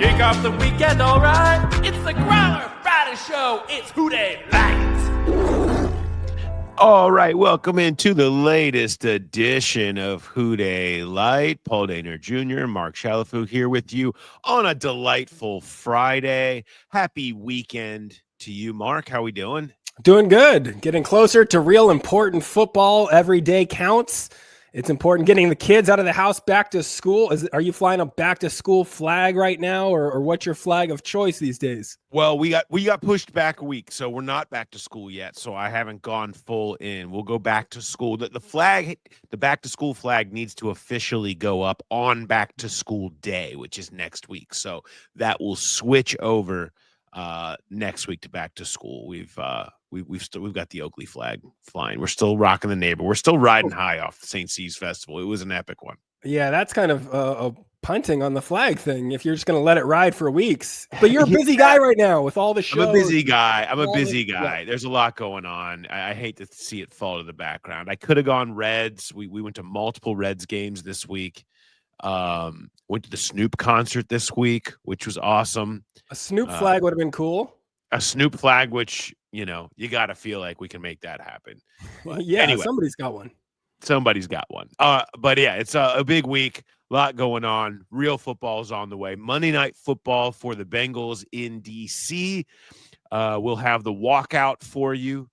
Kick off the weekend, all right? It's the Growler Friday Show. It's Dey Light. All right, welcome into the latest edition of Dey Light. Paul Dehner Jr., Mark Shalafu here with you on a delightful Friday. Happy weekend to you, Mark. How we doing? Doing good. Getting closer to real important football. Every day counts. It's important getting the kids out of the house back to school. Are you flying a back to school flag right now, or what's your flag of choice these days? Well, we got pushed back a week, so we're not back to school yet. So I haven't gone full in. We'll go back to school. The back to school flag needs to officially go up on back to school day, which is next week. So that will switch over next week to back to school. We've got the Oakley flag flying. We're still rocking the neighbor. We're still riding high off the St. C's Festival. It was an epic one. Yeah, that's kind of a punting on the flag thing if you're just going to let it ride for weeks. But you're a busy guy right now with all the shows. I'm a busy guy. Yeah. There's a lot going on. I hate to see it fall to the background. I could have gone Reds. We went to multiple Reds games this week. Went to the Snoop concert this week, which was awesome. A Snoop flag would have been cool. A Snoop flag, which, you got to feel like we can make that happen. Well, yeah, anyway, somebody's got one. But yeah, it's a big week. A lot going on. Real football is on the way. Monday Night Football for the Bengals in D.C. We'll have the walkout for you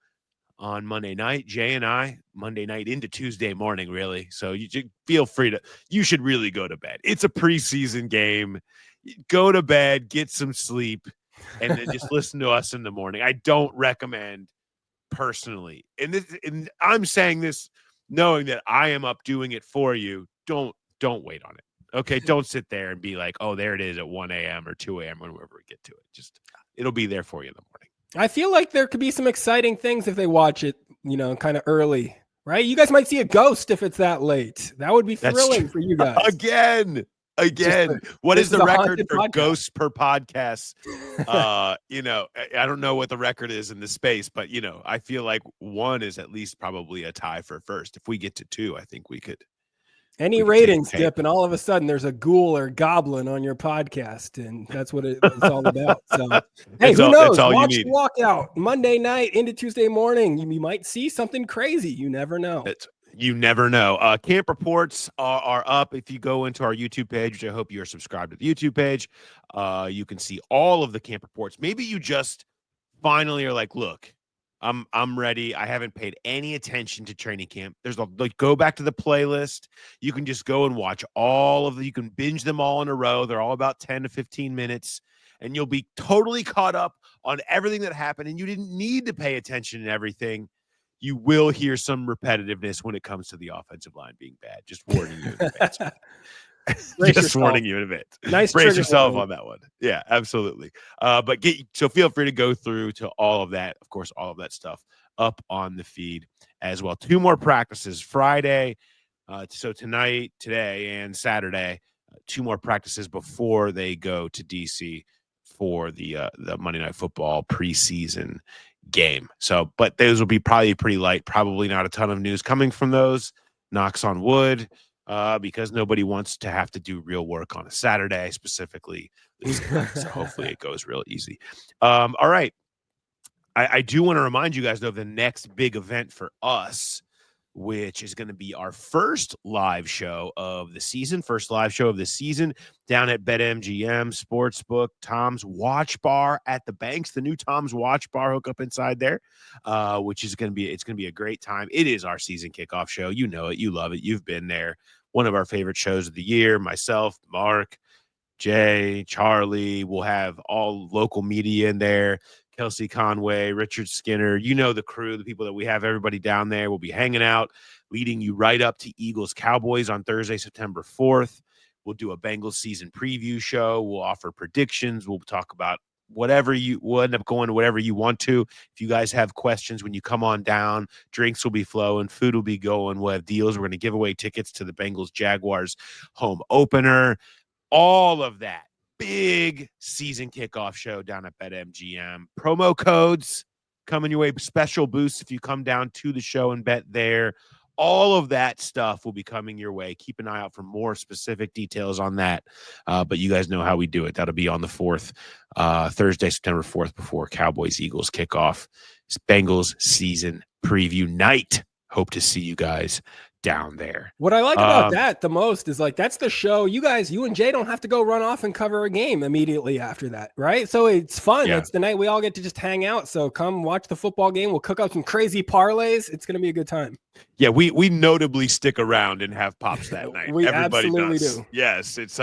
on Monday night. Jay and I, Monday night into Tuesday morning, really. So you feel free to. You should really go to bed. It's a preseason game. Go to bed, get some sleep, and then just listen to us in the morning. I don't recommend personally, and I'm saying this knowing that I am up doing it for you. Don't wait on it. Okay, don't sit there and be like, oh, there it is at 1 a.m. or 2 a.m. whenever we get to it. Just it'll be there for you in the morning. I feel like there could be some exciting things if they watch it, kind of early, right? You guys might see a ghost if it's that late. That would be thrilling for you guys. Again. What is the record for ghosts per podcast? I don't know what the record is in this space, but I feel like one is at least probably a tie for first. If we get to two, I think we could. Any ratings dip, and all of a sudden there's a ghoul or goblin on your podcast, and that's what it's all about. So, hey, who knows? Watch the walkout Monday night into Tuesday morning. You might see something crazy. You never know. You never know. Camp reports are up. If you go into our YouTube page, which I hope you're subscribed to the YouTube page, you can see all of the camp reports. Maybe you just finally are like, look, I'm ready. I haven't paid any attention to training camp. Go back to the playlist. You can just go and watch you can binge them all in a row. They're all about 10 to 15 minutes, and you'll be totally caught up on everything that happened, and you didn't need to pay attention to everything. You will hear some repetitiveness when it comes to the offensive line being bad. Just warning you in advance. Warning you in advance. Nice. Brace yourself on that one. Yeah, absolutely. So feel free to go through to all of that. Of course, all of that stuff up on the feed as well. 2 more practices Friday. So tonight, today, and Saturday, 2 more practices before they go to DC for the Monday Night Football preseason game. So, but those will be probably pretty light. Probably not a ton of news coming from those. Knocks on wood, because nobody wants to have to do real work on a Saturday specifically. So hopefully it goes real easy. All right. I do want to remind you guys, though, of the next big event for us, which is going to be our first live show of the season, down at BetMGM Sportsbook, Tom's Watch Bar at the Banks, the new Tom's Watch Bar hook up inside there, which is going to be a great time. It is our season kickoff show. You know it. You love it. You've been there. One of our favorite shows of the year. Myself, Mark, Jay, Charlie. We'll have all local media in there. Kelsey Conway, Richard Skinner, the crew, the people that we have, everybody down there will be hanging out, leading you right up to Eagles Cowboys on Thursday, September 4th. We'll do a Bengals season preview show. We'll offer predictions. We'll talk about we'll end up going to whatever you want to. If you guys have questions when you come on down, drinks will be flowing, food will be going. We'll have deals. We're going to give away tickets to the Bengals Jaguars home opener. All of that. Big season kickoff show down at BetMGM. Promo codes coming your way. Special boosts if you come down to the show and bet there. all of that stuff will be coming your way. Keep an eye out for more specific details on that. But you guys know how we do it. That'll be on the 4th, Thursday, September 4th, before Cowboys-Eagles kickoff. It's Bengals season preview night. Hope to see you guys down there. What I like about that the most is like, that's the show. You and Jay don't have to go run off and cover a game immediately after that, right? So it's fun. Yeah. It's the night we all get to just hang out. So come watch the football game. We'll cook up some crazy parlays. It's going to be a good time. Yeah, we notably stick around and have pops that night. We Everybody absolutely does. do. Yes, it's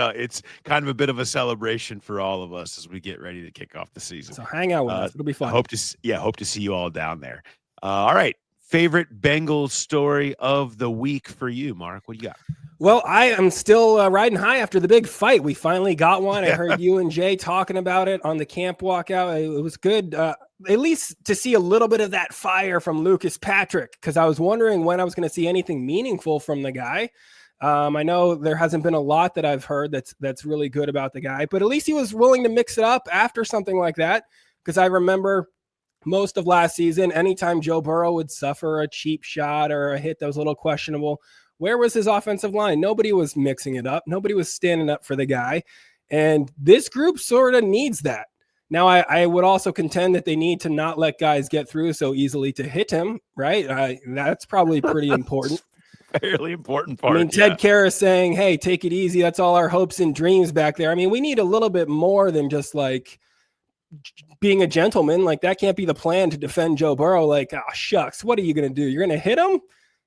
kind of a bit of a celebration for all of us as we get ready to kick off the season. So hang out with us. It'll be fun. Hope to see you all down there. All right. Favorite Bengals story of the week for you, Mark? What do you got? Well, I am still riding high after the big fight. We finally got one. I heard you and Jay talking about it on the camp walkout. It was good, at least to see a little bit of that fire from Lucas Patrick, because I was wondering when I was going to see anything meaningful from the guy. I know there hasn't been a lot that I've heard that's really good about the guy, but at least he was willing to mix it up after something like that, because I remember most of last season, anytime Joe Burrow would suffer a cheap shot or a hit that was a little questionable, where was his offensive line? Nobody was mixing it up. Nobody was standing up for the guy. And this group sort of needs that. Now, I would also contend that they need to not let guys get through so easily to hit him, right? That's probably pretty important. Fairly important part. I mean, Ted Karras saying, hey, take it easy. That's all our hopes and dreams back there. I mean, we need a little bit more than just like being a gentleman. Like, that can't be the plan to defend Joe Burrow. Like, oh, shucks, what are you going to do? You're going to hit him?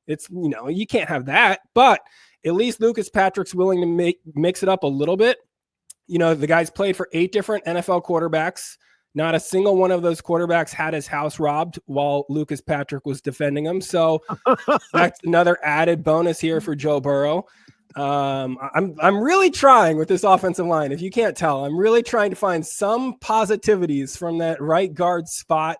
It's, you can't have that. But at least Lucas Patrick's willing to mix it up a little bit. The guy's played for 8 different NFL quarterbacks. Not a single one of those quarterbacks had his house robbed while Lucas Patrick was defending him. So that's another added bonus here for Joe Burrow. I'm really trying with this offensive line. If you can't tell, I'm really trying to find some positivities from that right guard spot,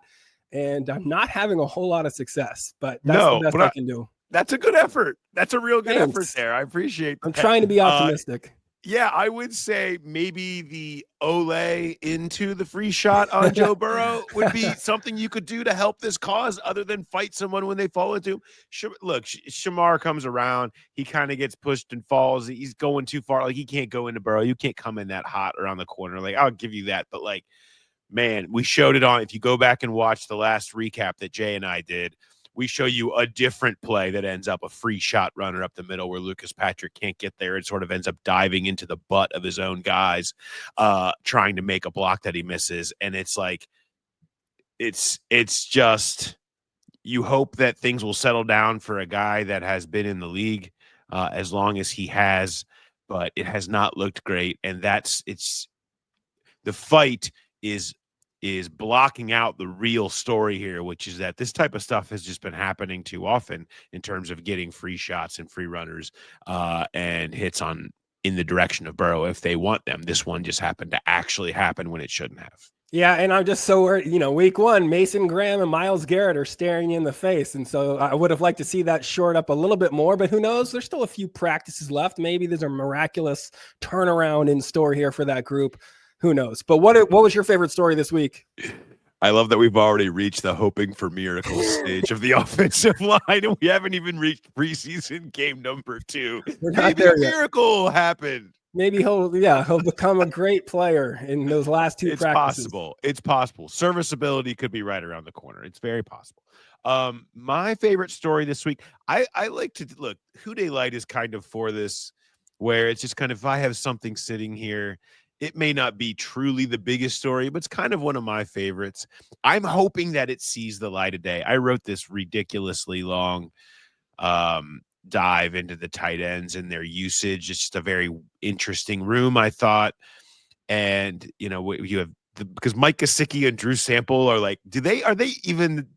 and I'm not having a whole lot of success, but that's the best I can do. That's a good effort. That's a real good effort there. I appreciate that. I'm trying to be optimistic. Yeah, I would say maybe the Olay into the free shot on Joe Burrow would be something you could do to help this cause other than fight someone when they fall into him. Look, Shamar comes around. He kind of gets pushed and falls. He's going too far. Like, he can't go into Burrow. You can't come in that hot around the corner. Like, I'll give you that. But, like, man, we showed it on. If you go back and watch the last recap that Jay and I did, we show you a different play that ends up a free shot runner up the middle where Lucas Patrick can't get there. It sort of ends up diving into the butt of his own guys, trying to make a block that he misses. And it's like, it's just, you hope that things will settle down for a guy that has been in the league as long as he has, but it has not looked great. And the fight is blocking out the real story here, which is that this type of stuff has just been happening too often in terms of getting free shots and free runners and hits in the direction of Burrow if they want them. This one just happened to actually happen when it shouldn't have. Yeah, and I'm just so worried. Week 1, Mason Graham and Myles Garrett are staring you in the face, and so I would have liked to see that short up a little bit more, but who knows? There's still a few practices left. Maybe there's a miraculous turnaround in store here for that group. Who knows? But what was your favorite story this week? I love that we've already reached the hoping for miracles stage of the offensive line, and we haven't even reached preseason game number 2. We're not there yet. Miracle happened. Maybe he'll become a great player in those last 2 practices. It's possible. Serviceability could be right around the corner. It's very possible. My favorite story this week, I like to look. Dey Light is kind of for this, where it's just kind of, if I have something sitting here, it may not be truly the biggest story, but it's kind of one of my favorites. I'm hoping that it sees the light of day. I wrote this ridiculously long dive into the tight ends and their usage. It's just a very interesting room, I thought. And, you have because Mike Gesicki and Drew Sample are like, are they even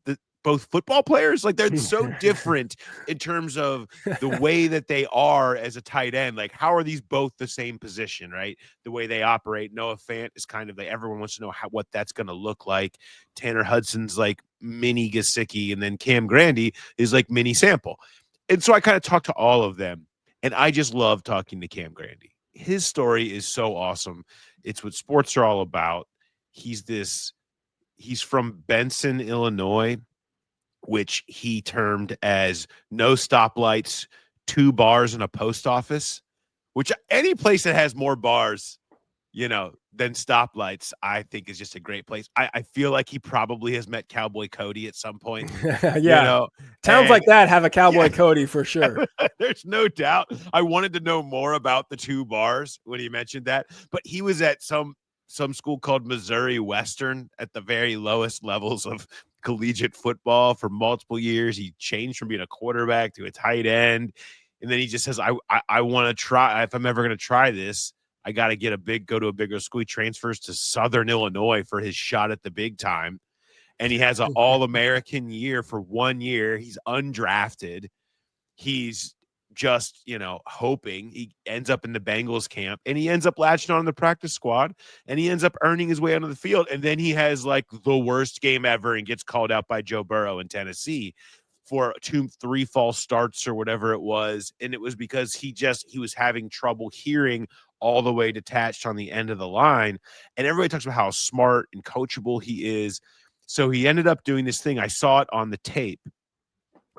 both football players? Like, they're so different in terms of the way that they are as a tight end. Like, how are these both the same position, right? The way they operate. Noah Fant is kind of everyone wants to know what that's going to look like. Tanner Hudson's like mini Gesicki, and then Cam Grandy is like mini Sample. And so I kind of talked to all of them, and I just love talking to Cam Grandy. His story is so awesome. It's what sports are all about. He's from Benson, Illinois, which he termed as no stoplights, 2 bars, and a post office, which any place that has more bars, than stoplights, I think is just a great place. I feel like he probably has met Cowboy Cody at some point. Yeah. Towns like that have a Cowboy Cody for sure. There's no doubt. I wanted to know more about the 2 bars when he mentioned that, but he was at some school called Missouri Western at the very lowest levels of collegiate football for multiple years. He changed from being a quarterback to a tight end. And then he just says, I want to try. If I'm ever going to try this, I got to go to a bigger school. He transfers to Southern Illinois for his shot at the big time. And he has an All-American year for 1 year. He's undrafted. He's just, hoping. He ends up in the Bengals camp, and he ends up latching on the practice squad, and he ends up earning his way onto the field. And then he has like the worst game ever and gets called out by Joe Burrow in Tennessee for 2-3 false starts or whatever it was. And it was because he was having trouble hearing all the way detached on the end of the line. And everybody talks about how smart and coachable he is. So he ended up doing this thing. I saw it on the tape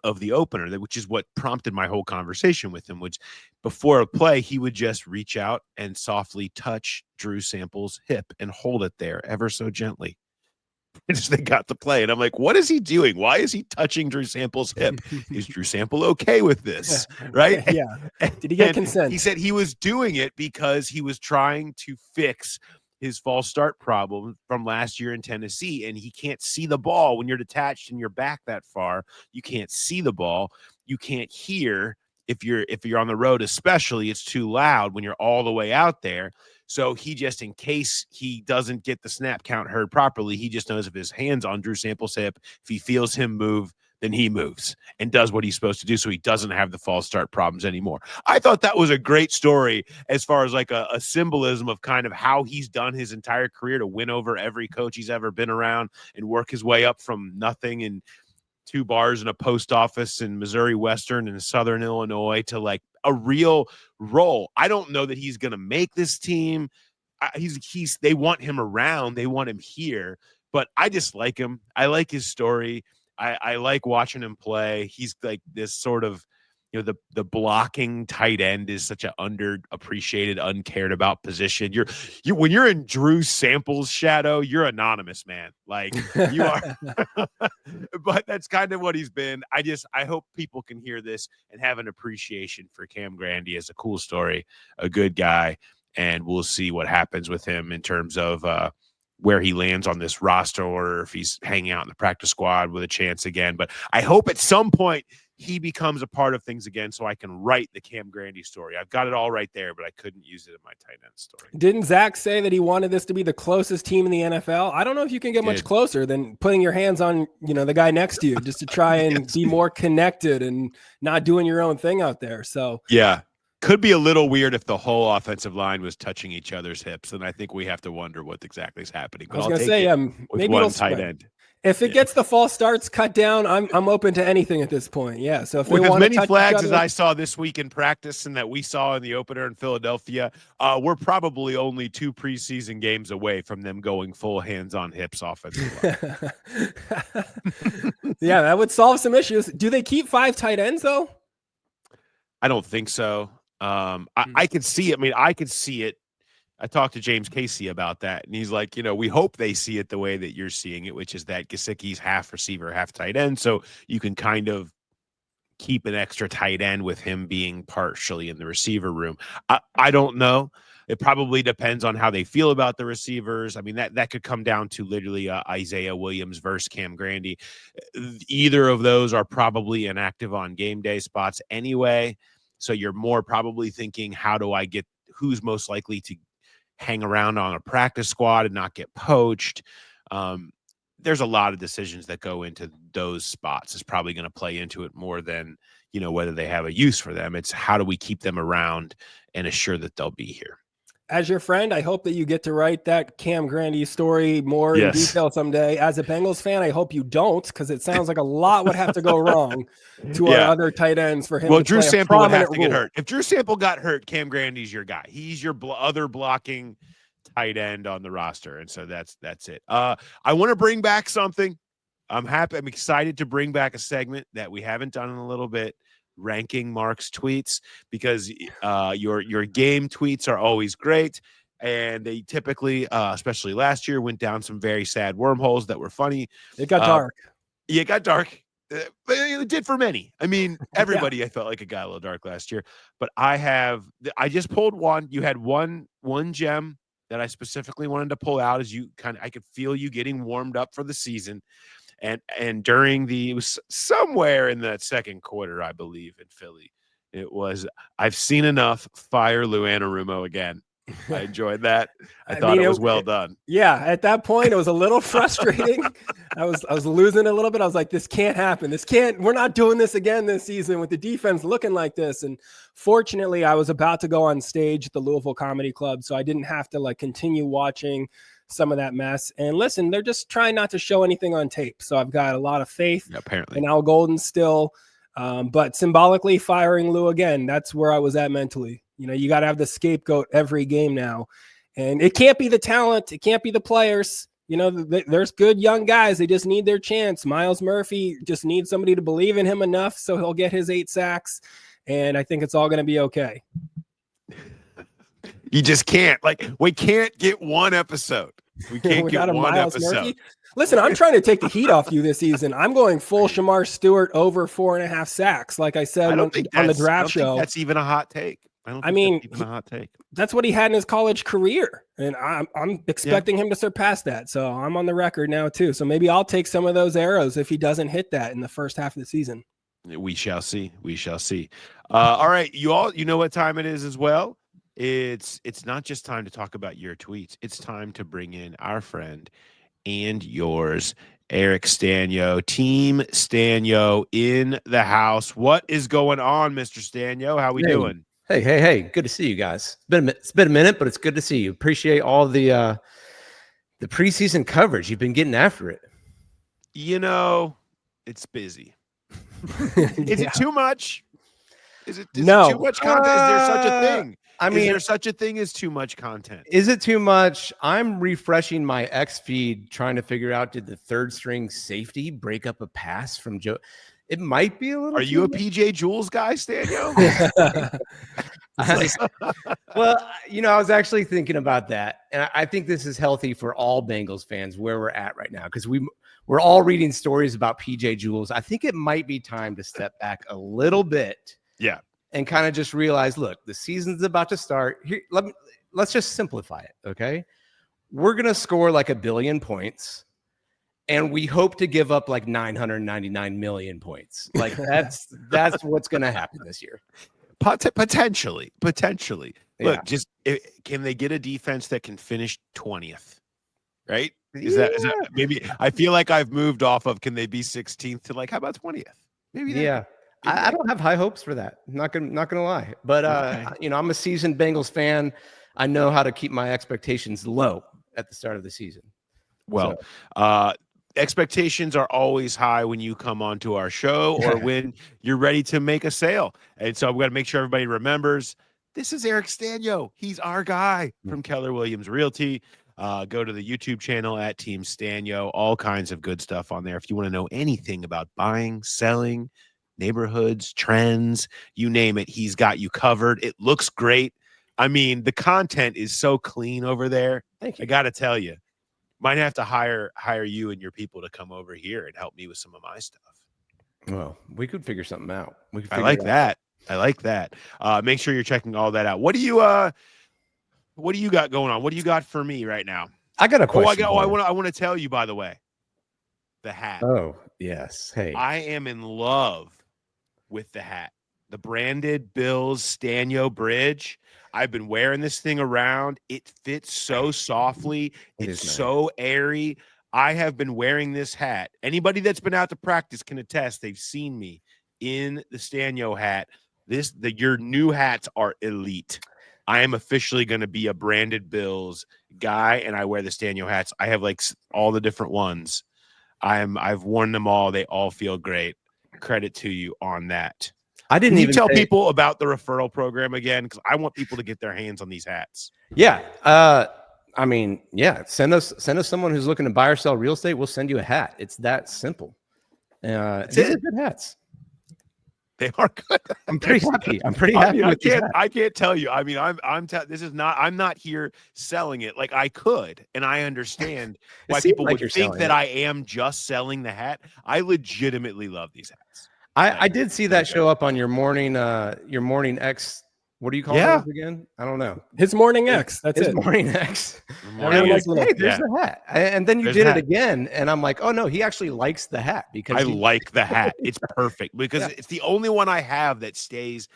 of the opener, which is what prompted my whole conversation with him, which before a play, he would just reach out and softly touch Drew Sample's hip and hold it there ever so gently. As they got the play. And I'm like, what is he doing? Why is he touching Drew Sample's hip? Is Drew Sample okay with this? Right? Yeah. Did he get consent? He said he was doing it because he was trying to fix his false start problem from last year in Tennessee. And he can't see the ball when you're detached and you're back that far. You can't see the ball. You can't hear if you're on the road, especially. It's too loud when you're all the way out there. So he just, in case he doesn't get the snap count heard properly, he just knows if his hand's on Drew Sample's hip, if he feels him move, then he moves and does what he's supposed to do, so he doesn't have the false start problems anymore. I thought that was a great story as far as like a symbolism of kind of how he's done his entire career to win over every coach he's ever been around and work his way up from nothing and 2 bars in a post office in Missouri Western and Southern Illinois to like a real role. I don't know that he's going to make this team. They want him around. They want him here, but I just like him. I like his story. I like watching him play. He's like this sort of, the blocking tight end is such an underappreciated, uncared about position. When you're in Drew Sample's shadow, you're anonymous, man. Like you are, but that's kind of what he's been. I hope people can hear this and have an appreciation for Cam Grandy as a cool story, a good guy. And we'll see what happens with him in terms of, where he lands on this roster or if he's hanging out in the practice squad with a chance again. But I hope at some point he becomes a part of things again so I can write the Cam Grandy story. I've got it all right there, but I couldn't use it in my tight end story. Didn't Zach say that he wanted this to be the closest team in the NFL? I don't know if you can get much closer than putting your hands on, the guy next to you just to try and be more connected and not doing your own thing out there. So yeah. Could be a little weird if the whole offensive line was touching each other's hips, and I think we have to wonder what exactly is happening. But I was going to say, maybe one tight end. If it gets the false starts cut down, I'm open to anything at this point. Yeah. So if with as many flags as I saw this week in practice and that we saw in the opener in Philadelphia, we're probably only 2 preseason games away from them going full hands on hips offensive line. Yeah, that would solve some issues. Do they keep 5 tight ends though? I don't think so. I could see it. I mean, I could see it. I talked to James Casey about that, and he's like, we hope they see it the way that you're seeing it, which is that Gesicki's half receiver, half tight end. So you can kind of keep an extra tight end with him being partially in the receiver room. I don't know. It probably depends on how they feel about the receivers. I mean, that could come down to literally Isaiah Williams versus Cam Grandy. Either of those are probably inactive on game day spots anyway. So you're more probably thinking, how do I get who's most likely to hang around on a practice squad and not get poached? There's a lot of decisions that go into those spots. It's probably going to play into it more than, whether they have a use for them. It's how do we keep them around and assure that they'll be here. As your friend, I hope that you get to write that Cam Grandy story more in detail someday. As a Bengals fan, I hope you don't, because it sounds like a lot would have to go wrong to our other tight ends for him. Well, Drew Sample would have to get hurt. If Drew Sample got hurt, Cam Grandy's your guy. He's your other blocking tight end on the roster, and so that's it. I want to bring back something I'm happy. I'm excited to bring back a segment that we haven't done in a little bit, ranking Mark's tweets, because your game tweets are always great. And they typically, especially last year, went down some very sad wormholes that were funny. It got dark. Yeah, it got dark. But it did for many. I mean, everybody, I felt like it got a little dark last year. But I just pulled one. You had one gem that I specifically wanted to pull out, as I could feel you getting warmed up for the season. And during it was somewhere in that second quarter, I believe, in Philly, it was, I've seen enough, fire Lou Anarumo again. I enjoyed that. I thought it was well done. Yeah, at that point it was a little frustrating. I was losing a little bit. I was like, this can't happen. We're not doing this again this season with the defense looking like this. And fortunately, I was about to go on stage at the Louisville Comedy Club, so I didn't have to continue watching some of that mess. And listen, they're just trying not to show anything on tape. So I've got a lot of faith in Al Golden still. But symbolically firing Lou again, that's where I was at mentally. You got to have the scapegoat every game now. And it can't be the talent. It can't be the players. There's good young guys. They just need their chance. Miles Murphy just needs somebody to believe in him enough so he'll get his 8 sacks. And I think it's all going to be okay. You just can't. We can't get one episode. We can't get one Miles episode. Murphy. Listen, I'm trying to take the heat off you this season. I'm going full Shamar Stewart over 4.5 sacks. Like I said on the draft show. That's even a hot take. I mean, that's even a hot take. That's what he had in his college career, and I'm expecting him to surpass that. So I'm on the record now too. So maybe I'll take some of those arrows if he doesn't hit that in the first half of the season. We shall see. We shall see. All right, you know what time it is as well. It's not just time to talk about your tweets. It's time to bring in our friend and yours, Eric Sztanyo, Team Sztanyo in the house. What is going on, Mr. Sztanyo? How we doing? Hey. Good to see you guys. It's been a minute, but it's good to see you. Appreciate all the preseason coverage. You've been getting after it. It's busy. Is it too much? Is it too much content? Is there such a thing? Is there such a thing as too much content? Is it too much? I'm refreshing my X feed, trying to figure out, did the third string safety break up a pass from Joe? It might be a little. Are you a PJ Jules guy, Sztanyo? Well, I was actually thinking about that, and I think this is healthy for all Bengals fans where we're at right now, because we're all reading stories about PJ Jules. I think it might be time to step back a little bit, and kind of just realize, look, the season's about to start. Here, let's just simplify it, okay? We're gonna score 1 billion points. And we hope to give up 999 million points. That's what's going to happen this year. Potentially. Yeah. Look, can they get a defense that can finish 20th? Right? Is that maybe? I feel like I've moved off of, can they be 16th to how about 20th? Maybe. Yeah. I don't have high hopes for that. Not gonna lie. But I'm a seasoned Bengals fan. I know how to keep my expectations low at the start of the season. Well, expectations are always high when you come onto our show or when you're ready to make a sale. And so I've got to make sure everybody remembers, this is Eric Sztanyo. He's our guy from Keller Williams Realty. Go to the YouTube channel at Team Sztanyo. All kinds of good stuff on there. If you want to know anything about buying, selling, neighborhoods, trends, you name it, he's got you covered. It looks great. I mean, the content is so clean over there. Thank you. I got to tell you. Might have to hire you and your people to come over here and help me with some of my stuff. Well, we could figure something out. I like that. Make sure you're checking all that out. What do you got going on? What do you got for me right now? I got a question. I want to tell you, by the way, the hat. Oh, yes. Hey. I am in love with the hat. The branded Bills Sztanyo bridge. I've been wearing this thing around. It fits so softly. It's so airy. I have been wearing this hat. Anybody that's been out to practice can attest. They've seen me in the Sztanyo hat. Your new hats are elite. I am officially going to be a branded Bills guy, and I wear the Sztanyo hats. I have all the different ones. I've worn them all. They all feel great. Credit to you on that. I didn't even tell people about the referral program again, because I want people to get their hands on these hats. Yeah. I mean, yeah, send us someone who's looking to buy or sell real estate. We'll send you a hat. It's that simple. These are good hats. They are good. I'm pretty happy. I'm pretty happy with these hats. I can't tell you. I mean, I'm not here selling it. Like I could, and I understand why people would think that I am just selling the hat. I legitimately love these hats. I did see that show up on your morning X. What do you call it again? I don't know. His morning X. That's his it. Morning X. Morning X. Hey, there's the hat. And then you did it again, and I'm like, oh no, he actually likes the hat because I like the hat. It's perfect because it's the only one I have that stays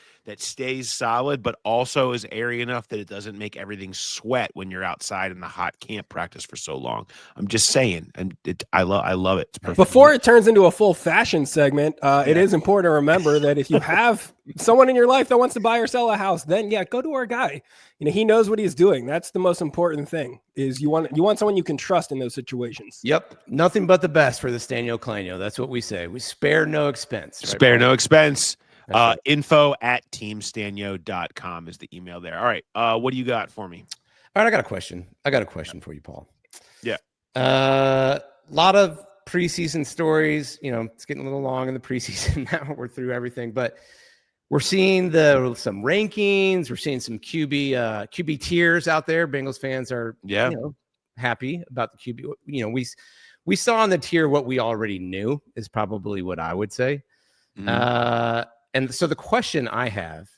solid, but also is airy enough that it doesn't make everything sweat when you're outside in the hot camp practice for so long. I'm just saying, and I love it. It's perfect. Before it turns into a full fashion segment, it is important to remember that if you have someone in your life that wants to buy or sell a house, then go to our guy. He knows what he's doing. That's the most important thing. Is you want someone you can trust in those situations. Yep, nothing but the best for the Sztanyo Clanyo. That's what we say. We spare no expense. Right, spare no expense. Info@teamstanyo.com is the email there. All right. What do you got for me? All right, I got a question for you, Paul. Yeah. A lot of preseason stories. It's getting a little long in the preseason now. We're through everything, but we're seeing some rankings. We're seeing some QB tiers out there. Bengals fans are happy about the QB. We saw on the tier what we already knew is probably what I would say. Mm-hmm. And so the question I have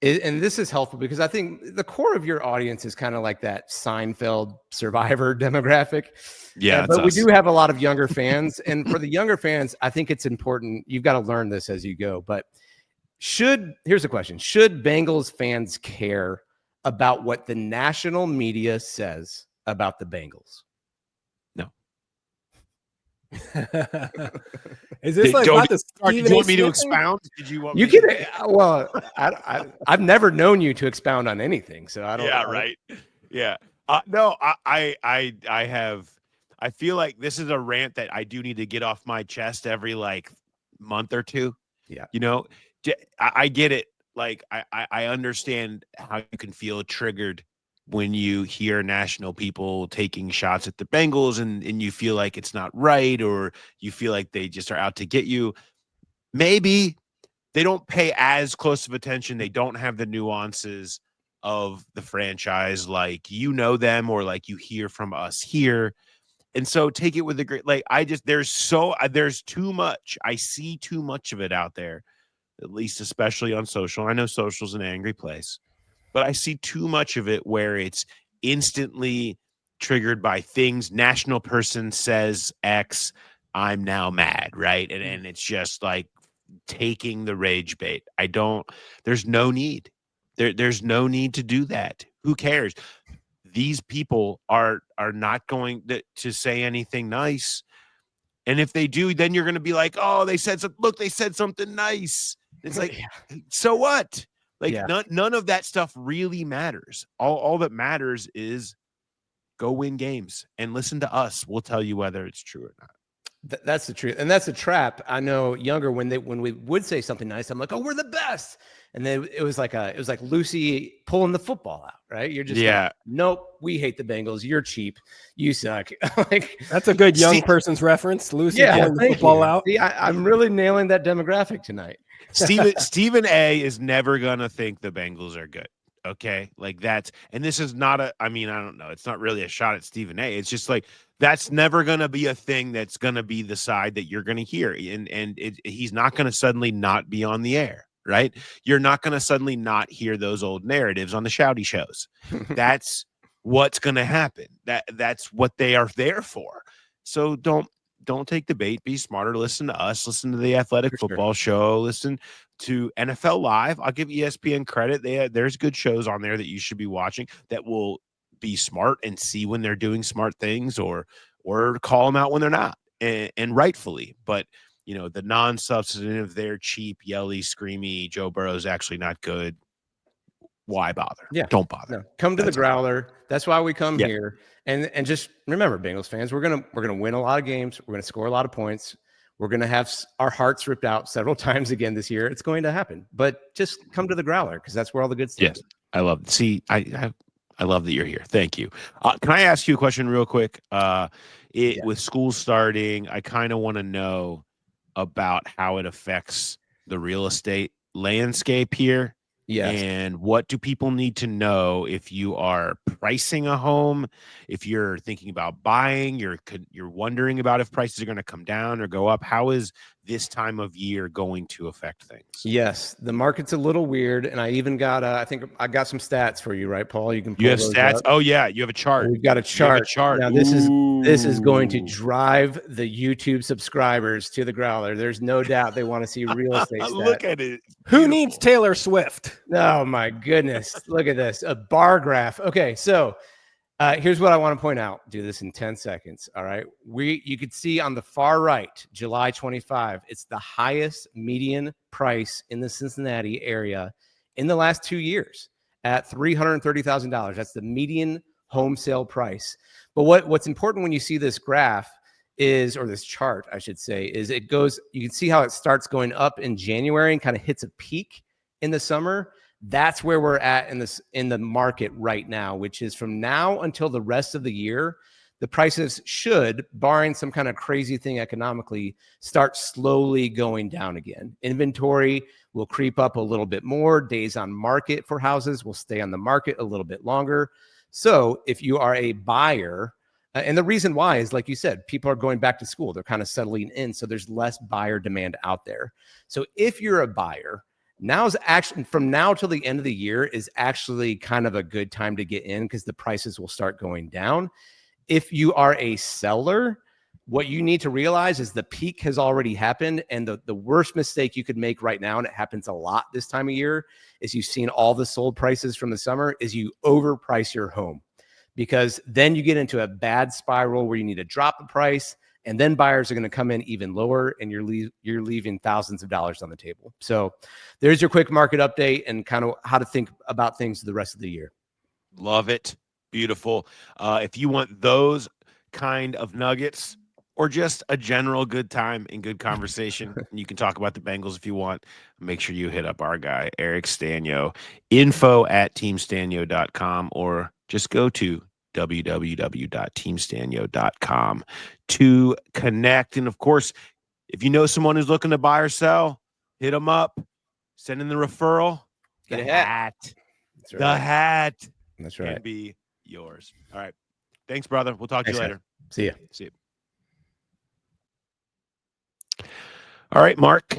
is, and this is helpful because I think the core of your audience is kind of like that Seinfeld Survivor demographic. Yeah, but we do have a lot of younger fans. And for the younger fans, I think it's important. You've got to learn this as you go. But here's the question. Should Bengals fans care about what the national media says about the Bengals? No. Is this like about the Did you want me to expound? Did you want me to? Well, I've never known you to expound on anything, so I don't. Yeah, right. Yeah. No, I feel like this is a rant that I do need to get off my chest every month or two. Yeah. I get it. Like I understand how you can feel triggered when you hear national people taking shots at the Bengals and you feel like it's not right, or you feel like they just are out to get you. Maybe they don't pay as close of attention. They don't have the nuances of the franchise like them or like you hear from us here. And so take it with a great, there's too much. I see too much of it out there, at least especially on social. I know social's an angry place, but I see too much of it where it's instantly triggered by things. National person says X, I'm now mad, right? And it's just like taking the rage bait. There's no need. There's no need to do that. Who cares? These people are not going to say anything nice. And if they do, then you're going to be like, oh, they said something nice. It's like, so what? None of that stuff really matters. All that matters is go win games and listen to us. We'll tell you whether it's true or not. That's the truth. And that's a trap. I know younger when we would say something nice, I'm like, oh, we're the best. And then it was like Lucy pulling the football out, right? You're just like, nope, we hate the Bengals. You're cheap. You suck. That's a good young person's reference. Lucy pulling the football out. See, I'm really nailing that demographic tonight. Stephen A is never gonna think the Bengals are good. Okay, and this is not I don't know. It's not really a shot at Stephen A. It's just like that's never gonna be a thing that's gonna be the side that you're gonna hear, and he's not gonna suddenly not be on the air, right? You're not gonna suddenly not hear those old narratives on the shouty shows. That's what's gonna happen. That's what they are there for. So don't take the bait. Be smarter. Listen to us. Listen to the Athletic Football Show. Listen to NFL Live. I'll give ESPN credit. There's good shows on there that you should be watching that will be smart and see when they're doing smart things or call them out when they're not, and rightfully. But the non-substantive, they're cheap, yelly, screamy. Joe Burrow's actually not good. Why bother? Yeah, don't bother. No. Come to the Growler. That's why we come here. And just remember, Bengals fans, we're gonna win a lot of games. We're gonna score a lot of points. We're gonna have our hearts ripped out several times again this year. It's going to happen. But just come to the Growler because that's where all the good stuff is. I love it. See, I I love that you're here. Thank you. Can I ask you a question real quick? With school starting, I kind of want to know about how it affects the real estate landscape here. Yes. And what do people need to know if you are pricing a home, if you're thinking about buying, you're wondering about if prices are going to come down or go up? How is this time of year going to affect things? Yes, the market's a little weird, and I even got I think I got some stats for you, right, Paul? You can pull You have those stats. up. Oh yeah, you have a chart. We've got a chart. Now this is going to Ooh. drive the YouTube subscribers to the Growler. There's no doubt they want to see real estate stats. Look at it. Who needs Taylor Swift? Oh my goodness. Look at this. A bar graph. Okay, so here's what I want to point out. Do this in 10 seconds. All right. You could see on the far right, July 25, it's the highest median price in the Cincinnati area in the last 2 years at $330,000. That's the median home sale price. But what's important when you see this graph is, or this chart, I should say, is it goes, you can see how it starts going up in January and kind of hits a peak in the summer. That's where we're at in the market right now, which is from now until the rest of the year, the prices should, barring some kind of crazy thing economically, start slowly going down again. Inventory will creep up a little bit more. Days on market for houses will stay on the market a little bit longer. So if you are a buyer, and the reason why is, like you said, people are going back to school. They're kind of settling in. So there's less buyer demand out there. So if you're a buyer, now's actually, from now till the end of the year is actually kind of a good time to get in because the prices will start going down. If you are a seller, what you need to realize is the peak has already happened. And the worst mistake you could make right now, and it happens a lot this time of year, is you've seen all the sold prices from the summer, is you overprice your home. Because then you get into a bad spiral where you need to drop the price, and then buyers are going to come in even lower, and you're leaving thousands of dollars on the table. So there's your quick market update and kind of how to think about things the rest of the year. Love it. Beautiful. If you want those kind of nuggets or just a general good time and good conversation, you can talk about the Bengals if you want. Make sure you hit up our guy, Eric Sztanyo, info@teamsztanyo.com, or just go to www.teamsztanyo.com to connect. And of course, if you know someone who's looking to buy or sell, hit them up, send in the referral. Get a hat. That's right. The hat. That's right. Can be yours. All right. Thanks, brother. We'll talk to you later. Man. See ya. See you. All right, Mark.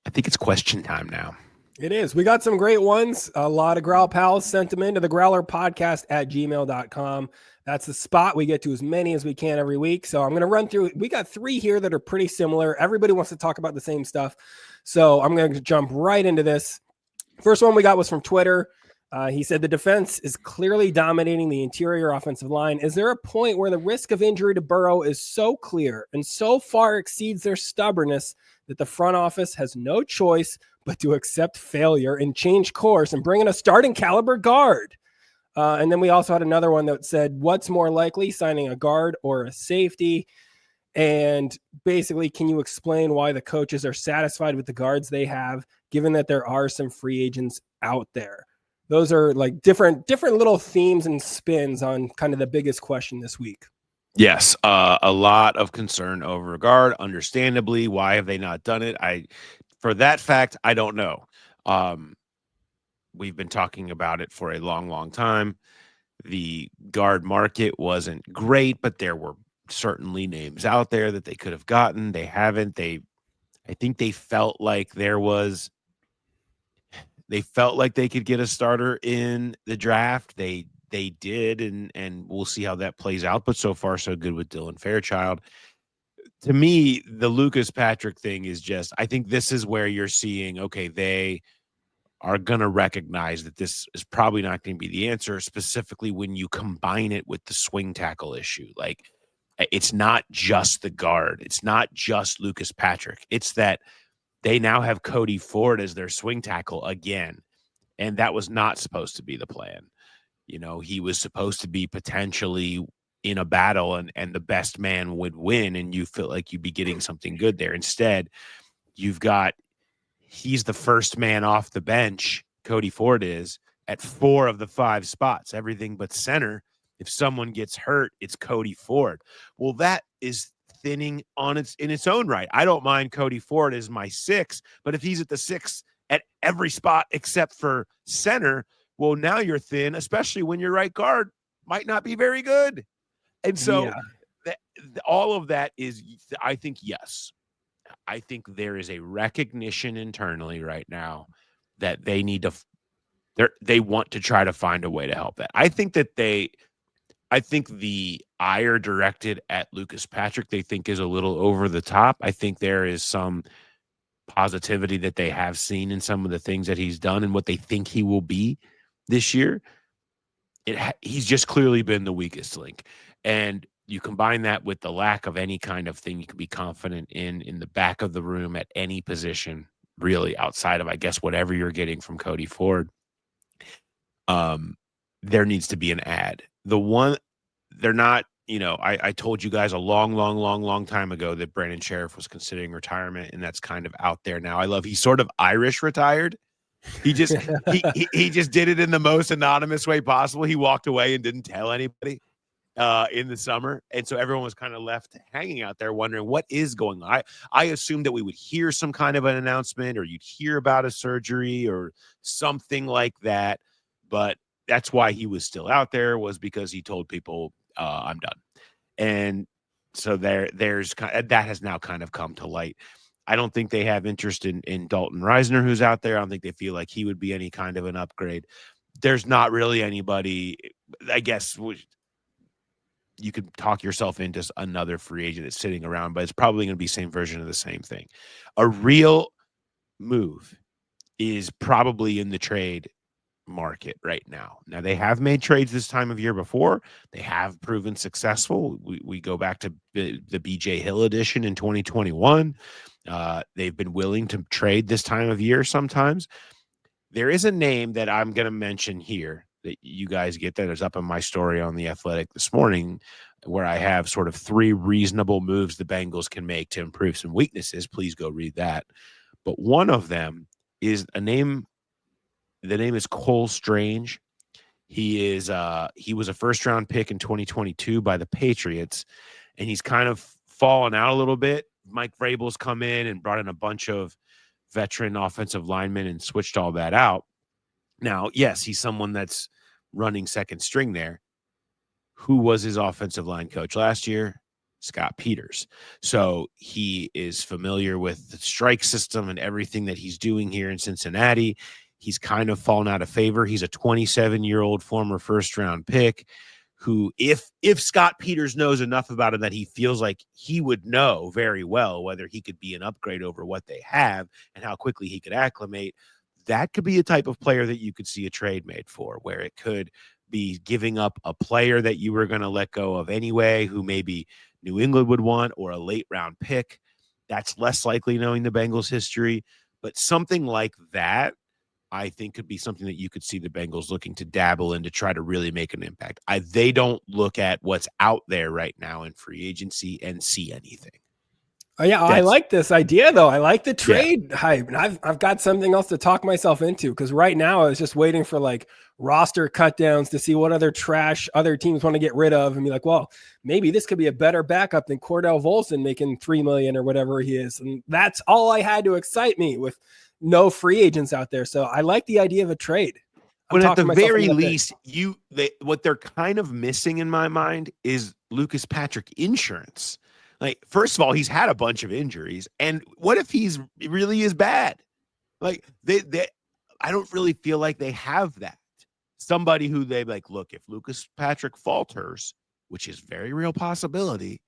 I think it's question time now. It is. We got some great ones. A lot of Growl Pals sent them into the Growler podcast at gmail.com. That's the spot. We get to as many as we can every week. So I'm going to run through. We got 3 here that are pretty similar. Everybody wants to talk about the same stuff. So I'm going to jump right into this. First one we got was from Twitter. He said the defense is clearly dominating the interior offensive line. Is there a point where the risk of injury to Burrow is so clear and so far exceeds their stubbornness that the front office has no choice but to accept failure and change course and bring in a starting caliber guard? And then we also had another one that said, what's more likely, signing a guard or a safety? And basically, can you explain why the coaches are satisfied with the guards they have, given that there are some free agents out there? Those are like different little themes and spins on kind of the biggest question this week. Yes, a lot of concern over guard. Understandably, why have they not done it? For that fact, I don't know. We've been talking about it for a long, long time. The guard market wasn't great, but there were certainly names out there that they could have gotten. They haven't. I think they felt like they felt like they could get a starter in the draft. They did, and we'll see how that plays out. But so far, so good with Dylan Fairchild. To me, the Lucas Patrick thing is just, I think this is where you're seeing, okay, they are going to recognize that this is probably not going to be the answer, specifically when you combine it with the swing tackle issue. Like, it's not just the guard. It's not just Lucas Patrick. It's that they now have Cody Ford as their swing tackle again. And that was not supposed to be the plan. You know, he was supposed to be potentially in a battle and the best man would win. And you feel like you'd be getting something good there. Instead, he's the first man off the bench. Cody Ford is at 4 of the 5 spots, everything but center. If someone gets hurt, it's Cody Ford. Well, that is thinning in its own right. I don't mind Cody Ford as my 6, but if he's at the 6 at every spot except for center, well, now you're thin, especially when your right guard might not be very good. And so all of that is, I think, yes. I think there is a recognition internally right now that they need to they want to try to find a way to help that. I think the ire directed at Lucas Patrick, they think is a little over the top. I think there is some positivity that they have seen in some of the things that he's done and what they think he will be this year. He's just clearly been the weakest link. And you combine that with the lack of any kind of thing you can be confident in the back of the room at any position, really, outside of, I guess, whatever you're getting from Cody Ford. There needs to be an ad. They're not, I told you guys a long time ago that Brandon Sheriff was considering retirement, and that's kind of out there now. He's sort of Irish retired. He just he just did it in the most anonymous way possible. He walked away and didn't tell anybody in the summer, and so everyone was kind of left hanging out there wondering what is going on. I assumed that we would hear some kind of an announcement, or you'd hear about a surgery or something like that, but that's why he was still out there, was because he told people, I'm done. And so there's that has now kind of come to light. I don't think they have interest in Dalton Reisner, who's out there. I don't think they feel like he would be any kind of an upgrade. There's not really anybody, I guess, you could talk yourself into another free agent that's sitting around, but it's probably going to be same version of the same thing. A real move is probably in the trade market right now. Now, they have made trades this time of year before. They have proven successful. We go back to the BJ Hill edition in 2021. They've been willing to trade this time of year sometimes. There is a name that I'm going to mention here that you guys get that is up in my story on The Athletic this morning, where I have sort of 3 reasonable moves the Bengals can make to improve some weaknesses. Please go read that. But one of them is a name. The name is Cole Strange. He was a first-round pick in 2022 by the Patriots, and he's kind of fallen out a little bit. Mike Vrabel's come in and brought in a bunch of veteran offensive linemen and switched all that out. Now, yes, he's someone that's running second string there. Who was his offensive line coach last year? Scott Peters. So he is familiar with the strike system and everything that he's doing here in Cincinnati. He's kind of fallen out of favor. He's a 27-year-old former first-round pick who, if Scott Peters knows enough about him that he feels like he would know very well whether he could be an upgrade over what they have and how quickly he could acclimate, that could be a type of player that you could see a trade made for, where it could be giving up a player that you were going to let go of anyway, who maybe New England would want, or a late-round pick. That's less likely knowing the Bengals' history, but something like that I think could be something that you could see the Bengals looking to dabble in to try to really make an impact. They don't look at what's out there right now in free agency and see anything. Oh yeah, I like this idea though. I like the trade hype, and I've got something else to talk myself into, because right now I was just waiting for like roster cutdowns to see what other trash other teams want to get rid of, and be like, well, maybe this could be a better backup than Cordell Volson making $3 million or whatever he is, and that's all I had to excite me with no free agents out there. So I like the idea of a trade. But at the very least, what they're kind of missing in my mind is Lucas Patrick insurance. Like, first of all, he's had a bunch of injuries, and what if he really is bad? Like, I don't really feel like they have that. Somebody who they like, look, if Lucas Patrick falters, which is very real possibility,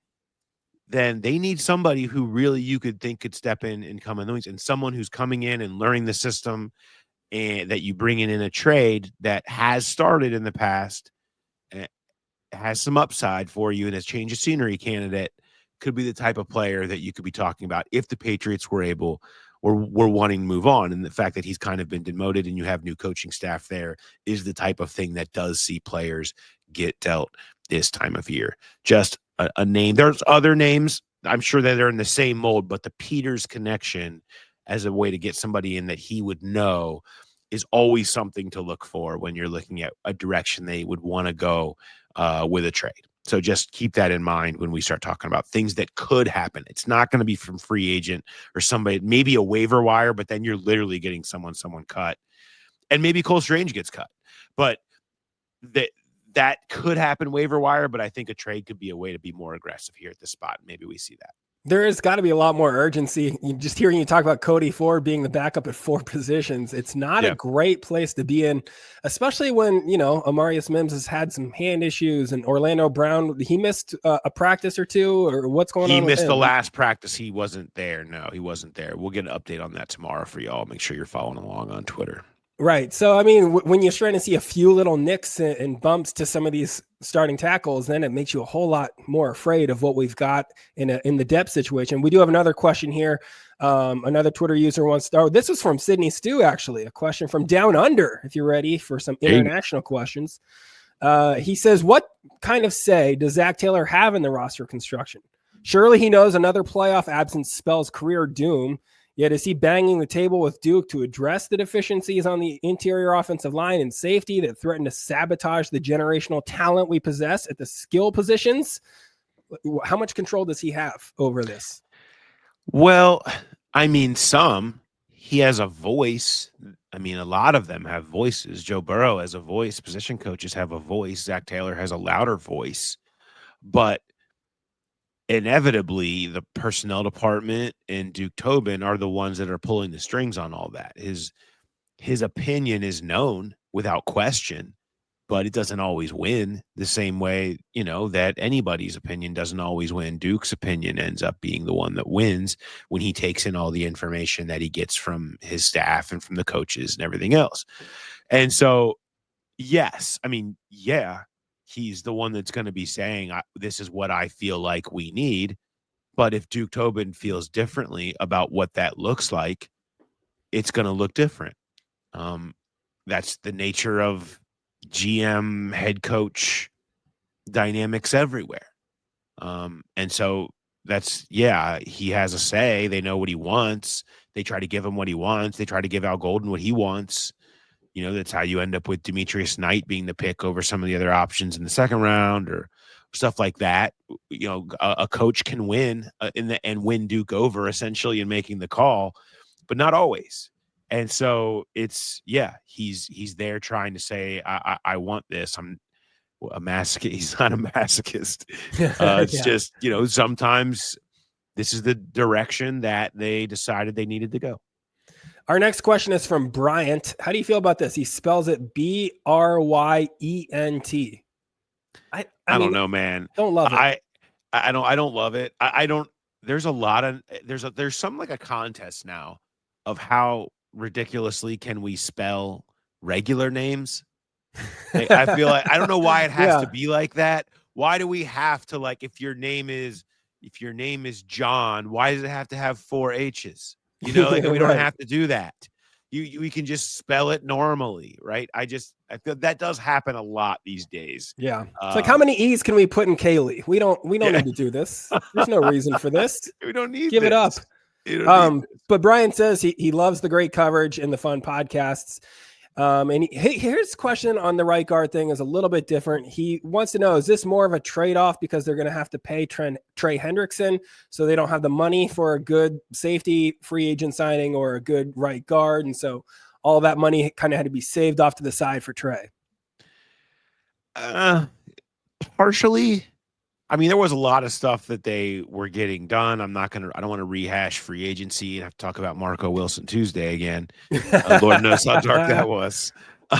then they need somebody who really you could think could step in and come in the wings, and someone who's coming in and learning the system, and that you bring in a trade that has started in the past, has some upside for you, and has changed a scenery candidate. Could be the type of player that you could be talking about if the Patriots were able or were wanting to move on. And the fact that he's kind of been demoted and you have new coaching staff there is the type of thing that does see players get dealt this time of year. Just a name. There's other names, I'm sure that they're in the same mold, but the Peters connection as a way to get somebody in that he would know is always something to look for when you're looking at a direction they would want to go with a trade. So just keep that in mind when we start talking about things that could happen. It's not going to be from free agent or somebody, maybe a waiver wire, but then you're literally getting someone cut, and maybe Cole Strange gets cut. But that could happen waiver wire, but I think a trade could be a way to be more aggressive here at this spot. Maybe we see that. There has got to be a lot more urgency. Just hearing you talk about Cody Ford being the backup at 4 positions, it's not a great place to be in, especially when, Amarius Mims has had some hand issues, and Orlando Brown, he missed a practice or two, or what's going on? He missed the last practice. He wasn't there. No, he wasn't there. We'll get an update on that tomorrow for y'all. Make sure you're following along on Twitter. Right. So, I mean, when you're starting to see a few little nicks and bumps to some of these starting tackles, then it makes you a whole lot more afraid of what we've got in the depth situation. We do have another question here. Another Twitter user wants to, this was from Sydney Stew, actually, a question from Down Under, if you're ready for some international questions. He says, what kind of say does Zach Taylor have in the roster construction? Surely he knows another playoff absence spells career doom. Yet is he banging the table with Duke to address the deficiencies on the interior offensive line and safety that threaten to sabotage the generational talent we possess at the skill positions? How much control does he have over this? Well, I mean, he has a voice. I mean, a lot of them have voices. Joe Burrow has a voice. Position coaches have a voice. Zach Taylor has a louder voice. But inevitably, the personnel department and Duke Tobin are the ones that are pulling the strings on all that. His opinion is known without question, but it doesn't always win the same way, that anybody's opinion doesn't always win. Duke's opinion ends up being the one that wins when he takes in all the information that he gets from his staff and from the coaches and everything else. And so, yes, I mean, yeah, he's the one that's going to be saying, this is what I feel like we need. But if Duke Tobin feels differently about what that looks like, it's going to look different. That's the nature of GM, head coach dynamics everywhere. And so he has a say. They know what he wants. They try to give him what he wants. They try to give Al Golden what he wants. That's how you end up with Demetrius Knight being the pick over some of the other options in the second round or stuff like that. A coach can win and win Duke over essentially in making the call, but not always. And so he's there trying to say, I want this. I'm a masochist. He's not a masochist. It's just, sometimes this is the direction that they decided they needed to go. Our next question is from Bryant. How do you feel about this? He spells it Bryent. I don't know, man. Don't love it. I don't love it. I don't. There's a lot of there's some like a contest now of how ridiculously can we spell regular names. I feel like I don't know why it has to be like that. Why do we have to, like, if your name is John, why does it have to have 4 H's? We don't have to do that. We can just spell it normally, right? I feel that does happen a lot these days. Yeah. It's like, how many E's can we put in Kaylee? We don't need to do this. There's no reason for this. We don't need Give this. it up. But Brian says he loves the great coverage and the fun podcasts. And here's a question on the right guard thing is a little bit different. He wants to know, is this more of a trade-off because they're going to have to pay Trey Hendrickson so they don't have the money for a good safety free agent signing or a good right guard? And so all that money kind of had to be saved off to the side for Trey. Partially. I mean, there was a lot of stuff that they were getting done. I don't want to rehash free agency and have to talk about Marco Wilson Tuesday again. Lord knows how dark that was.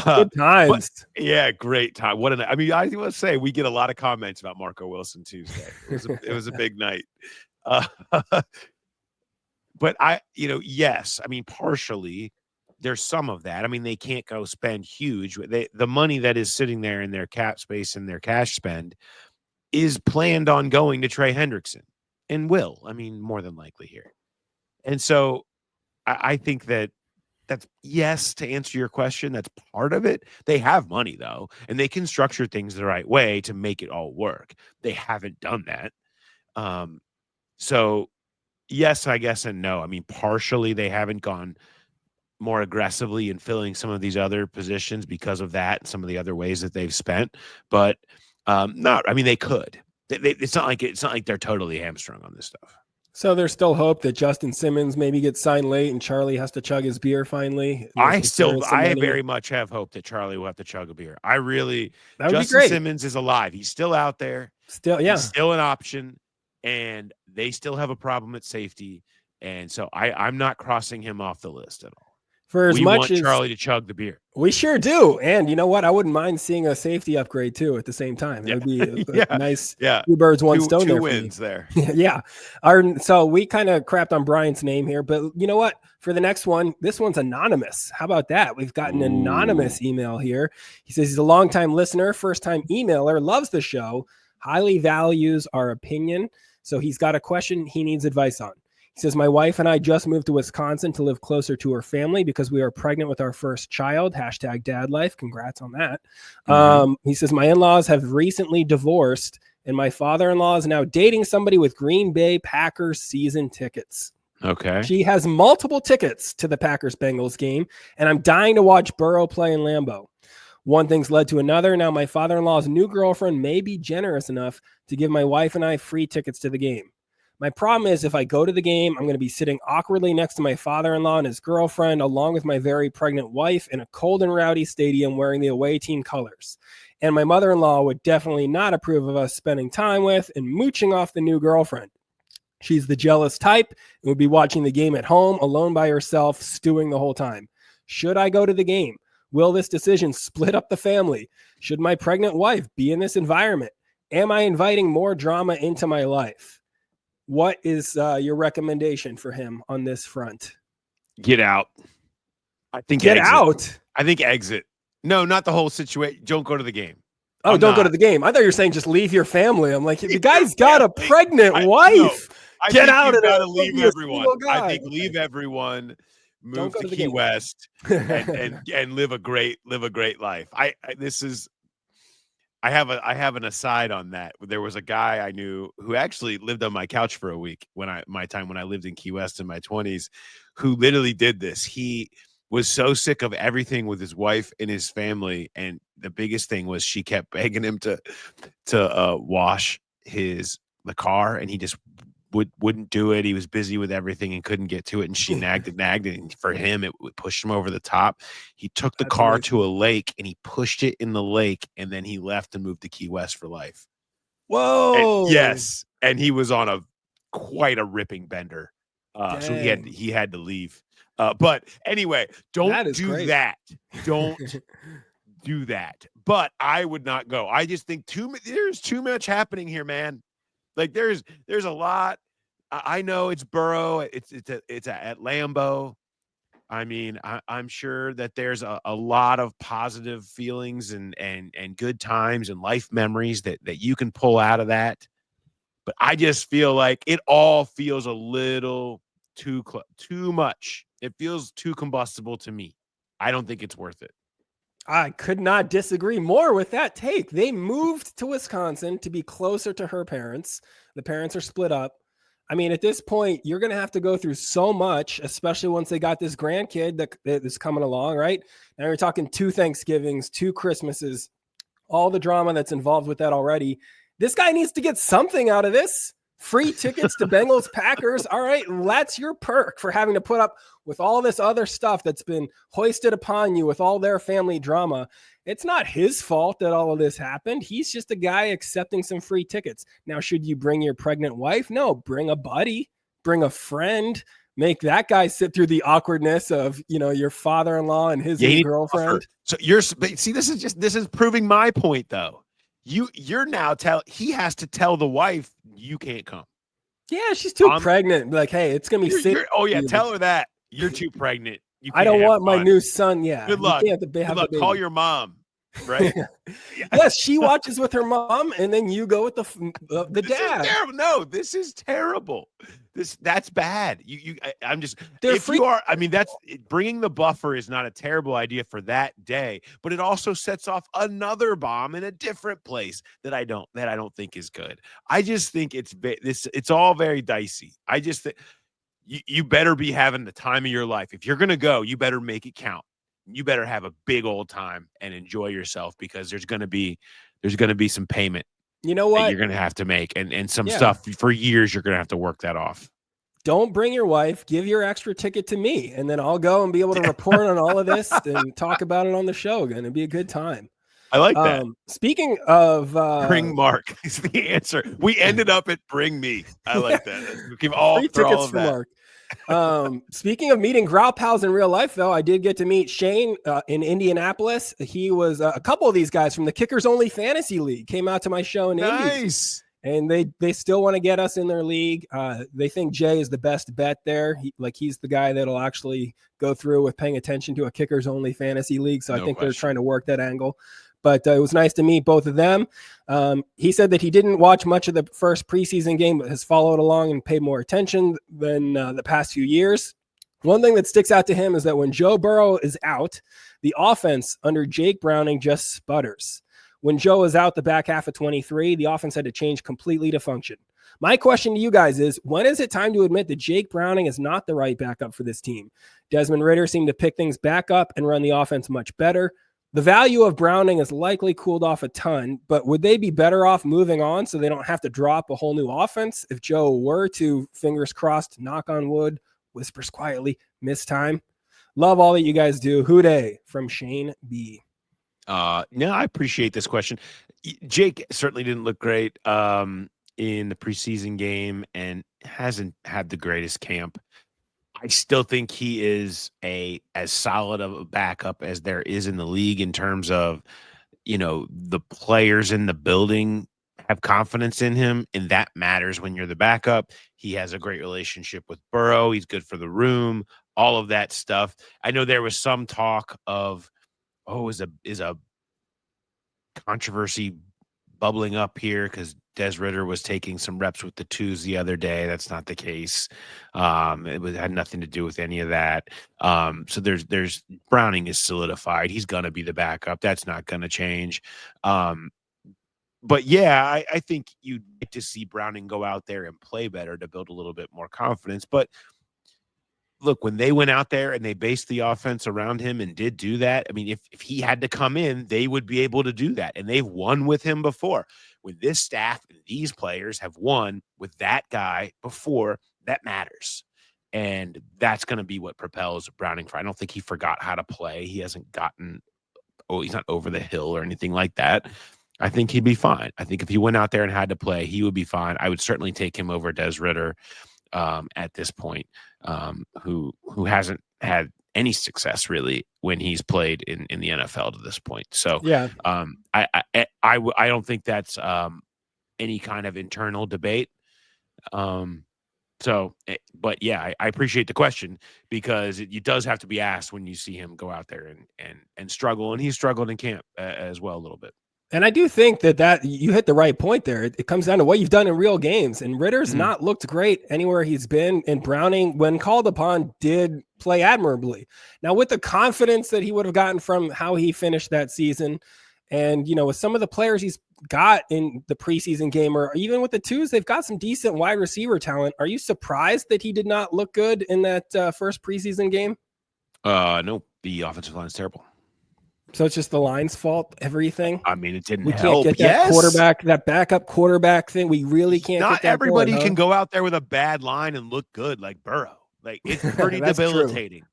Good times. Great time. I must say, we get a lot of comments about Marco Wilson Tuesday. It was a big night. But yes, I mean, partially there's some of that. I mean, they can't go spend huge. The money that is sitting there in their cap space and their cash spend is planned on going to Trey Hendrickson and more than likely here. And so I think that's yes, to answer your question, that's part of it. They have money though, and they can structure things the right way to make it all work. They haven't done that. So yes, I guess, and no. I mean, partially they haven't gone more aggressively in filling some of these other positions because of that and some of the other ways that they've spent. But they could. It's not like they're totally hamstrung on this stuff. So there's still hope that Justin Simmons maybe gets signed late and Charlie has to chug his beer finally. I very much have hope that Charlie will have to chug a beer. That would Justin be great. Simmons is alive. He's still out there. He's still an option, and they still have a problem at safety. And so I'm not crossing him off the list at all. We want Charlie to chug the beer. We sure do. And you know what? I wouldn't mind seeing a safety upgrade too at the same time. It would be a nice two birds, one stone. Two wins there. Yeah. So we kind of crapped on Brian's name here, but you know what? For the next one, this one's anonymous. How about that? We've got an anonymous email here. He says he's a longtime listener, first-time emailer, loves the show, highly values our opinion. So he's got a question he needs advice on. He says, my wife and I just moved to Wisconsin to live closer to her family because we are pregnant with our first child. #dad life. Congrats on that. He says, my in-laws have recently divorced and my father-in-law is now dating somebody with Green Bay Packers season tickets. Okay. She has multiple tickets to the Packers-Bengals game, and I'm dying to watch Burrow play in Lambeau. One thing's led to another. Now my father-in-law's new girlfriend may be generous enough to give my wife and I free tickets to the game. My problem is if I go to the game, I'm going to be sitting awkwardly next to my father-in-law and his girlfriend, along with my very pregnant wife in a cold and rowdy stadium wearing the away team colors. And my mother-in-law would definitely not approve of us spending time with and mooching off the new girlfriend. She's the jealous type and would be watching the game at home alone by herself, stewing the whole time. Should I go to the game? Will this decision split up the family? Should my pregnant wife be in this environment? Am I inviting more drama into my life? What is your recommendation for him on this front? Get out. I think get exit. Out. I think exit. No, not the whole situation. Don't go to the game. Oh, don't go to the game. I thought you were saying just leave your family. I'm like, the guy's got a pregnant wife. Get out of there. Leave everyone. I think leave everyone. Move to Key West and live a great life. I have an aside on that. There was a guy I knew who actually lived on my couch for a week when I lived in Key West in my 20s, who literally did this. He was so sick of everything with his wife and his family, and the biggest thing was she kept begging him to wash the car, and he just wouldn't do it. He was busy with everything and couldn't get to it, and she nagged, and for him it would push him over the top. He took the car to a lake and he pushed it in the lake, and then he left and moved to Key West for life. Whoa. And he was on quite a ripping bender, so he had to leave. But anyway, don't do that. Don't do that. But I would not go. I just think there's too much happening here, man. Like there's a lot. I know it's Burrow. It's at Lambeau. I mean, I'm sure that there's a lot of positive feelings and good times and life memories that you can pull out of that. But I just feel like it all feels a little too much. It feels too combustible to me. I don't think it's worth it. I could not disagree more with that take. They moved to Wisconsin to be closer to her parents. The parents are split up. I mean, at this point, you're going to have to go through so much, especially once they got this grandkid that is coming along, right? Now you're talking 2 Thanksgivings, 2 Christmases, all the drama that's involved with that already. This guy needs to get something out of this. Free tickets to Bengals Packers. All right, that's your perk for having to put up with all this other stuff that's been hoisted upon you with all their family drama. It's not his fault that all of this happened. He's just a guy accepting some free tickets. Now, should you bring your pregnant wife? No, bring a buddy, bring a friend, make that guy sit through the awkwardness of, your father-in-law and his new girlfriend. So this is proving my point though. You're now he has to tell the wife you can't come. Yeah, she's too pregnant. Like, hey, it's gonna be sick. Tell her that you're too pregnant. I don't want my new son. Yeah, good luck. Good luck. Call your mom. Right? Yes, she watches with her mom, and then you go with the dad. No, this is terrible. That's bad. That's bringing the buffer is not a terrible idea for that day, but it also sets off another bomb in a different place that I don't think is good. I just think it's all very dicey. I just think you better be having the time of your life. If you're going to go, you better make it count. You better have a big old time and enjoy yourself, because there's going to be some payment. You know what? That you're going to have to make, and some stuff for years. You're going to have to work that off. Don't bring your wife. Give your extra ticket to me, and then I'll go and be able to report on all of this and talk about it on the show again. It'd be a good time. I like that. Speaking of bring Mark is the answer. We ended up at bring me. I like that. We give all free for tickets all of for that. Mark. Speaking of meeting Growl pals in real life, though, I did get to meet Shane in Indianapolis. He was a couple of these guys from the Kickers Only Fantasy League came out to my show in Indy. And they still want to get us in their league. They think Jay is the best bet there. He's the guy that'll actually go through with paying attention to a Kickers Only Fantasy League. So I think they're trying to work that angle. But it was nice to meet both of them. He said that he didn't watch much of the first preseason game, but has followed along and paid more attention than the past few years. One thing that sticks out to him is that when Joe Burrow is out, the offense under Jake Browning just sputters. When Joe was out the back half of 23, the offense had to change completely to function. My question to you guys is, when is it time to admit that Jake Browning is not the right backup for this team? Desmond Ridder seemed to pick things back up and run the offense much better. The value of Browning has likely cooled off a ton, but would they be better off moving on so they don't have to drop a whole new offense if Joe were to, fingers crossed, knock on wood, whispers quietly, miss time? Love all that you guys do. Hooday from Shane B. No, I appreciate this question. Jake certainly didn't look great in the preseason game and hasn't had the greatest camp. I still think he is as solid of a backup as there is in the league in terms of, the players in the building have confidence in him, and that matters when you're the backup. He has a great relationship with Burrow. He's good for the room, all of that stuff. I know there was some talk of, is a controversy bubbling up here because Des Ridder was taking some reps with the twos the other day. That's not the case. It had nothing to do with any of that. So there's Browning is solidified. He's going to be the backup. That's not going to change. But yeah, I think you'd like to see Browning go out there and play better to build a little bit more confidence. But look, when they went out there and they based the offense around him and did do that, I mean, if he had to come in, they would be able to do that. And they've won with him before. When this staff and these players have won with that guy before, that matters. And that's going to be what propels Browning. I don't think he forgot how to play. He hasn't he's not over the hill or anything like that. I think he'd be fine. I think if he went out there and had to play, he would be fine. I would certainly take him over Des Ridder at this point, who hasn't had any success really when he's played in the NFL to this point. So yeah, I don't think that's any kind of internal debate. But yeah, I appreciate the question because it does have to be asked when you see him go out there and struggle, and he struggled in camp as well a little bit. And I do think that you hit the right point there. It comes down to what you've done in real games. And Ritter's not looked great anywhere he's been. And Browning, when called upon, did play admirably. Now, with the confidence that he would have gotten from how he finished that season, and, with some of the players he's got in the preseason game, or even with the twos, they've got some decent wide receiver talent. Are you surprised that he did not look good in that first preseason game? No, the offensive line is terrible. So it's just the line's fault, everything? I mean, it didn't help. We can't get that quarterback, that backup quarterback thing. We really can't get that. Not everybody can go out there with a bad line and look good like Burrow. Like, it's pretty debilitating. True.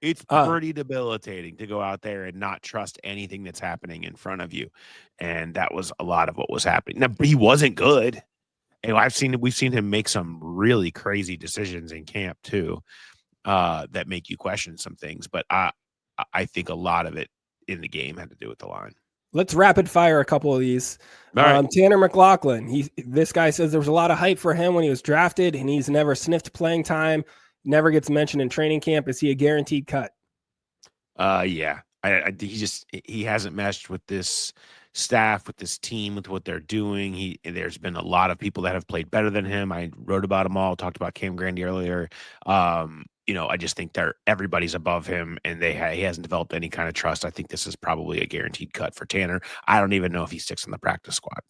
It's pretty debilitating to go out there and not trust anything that's happening in front of you. And that was a lot of what was happening. Now, he wasn't good. And we've seen him make some really crazy decisions in camp too, that make you question some things. But I think a lot of it in the game had to do with the line. Let's rapid fire a couple of these. Right. Tanner McLachlan. This guy says there was a lot of hype for him when he was drafted, and he's never sniffed playing time. Never gets mentioned in training camp. Is he a guaranteed cut? Yeah. He hasn't meshed with this staff, with this team, with what they're doing. There's been a lot of people that have played better than him. I wrote about them all. Talked about Cam Grandy earlier. I just think everybody's above him, and he hasn't developed any kind of trust. I think this is probably a guaranteed cut for Tanner. I don't even know if he sticks in the practice squad.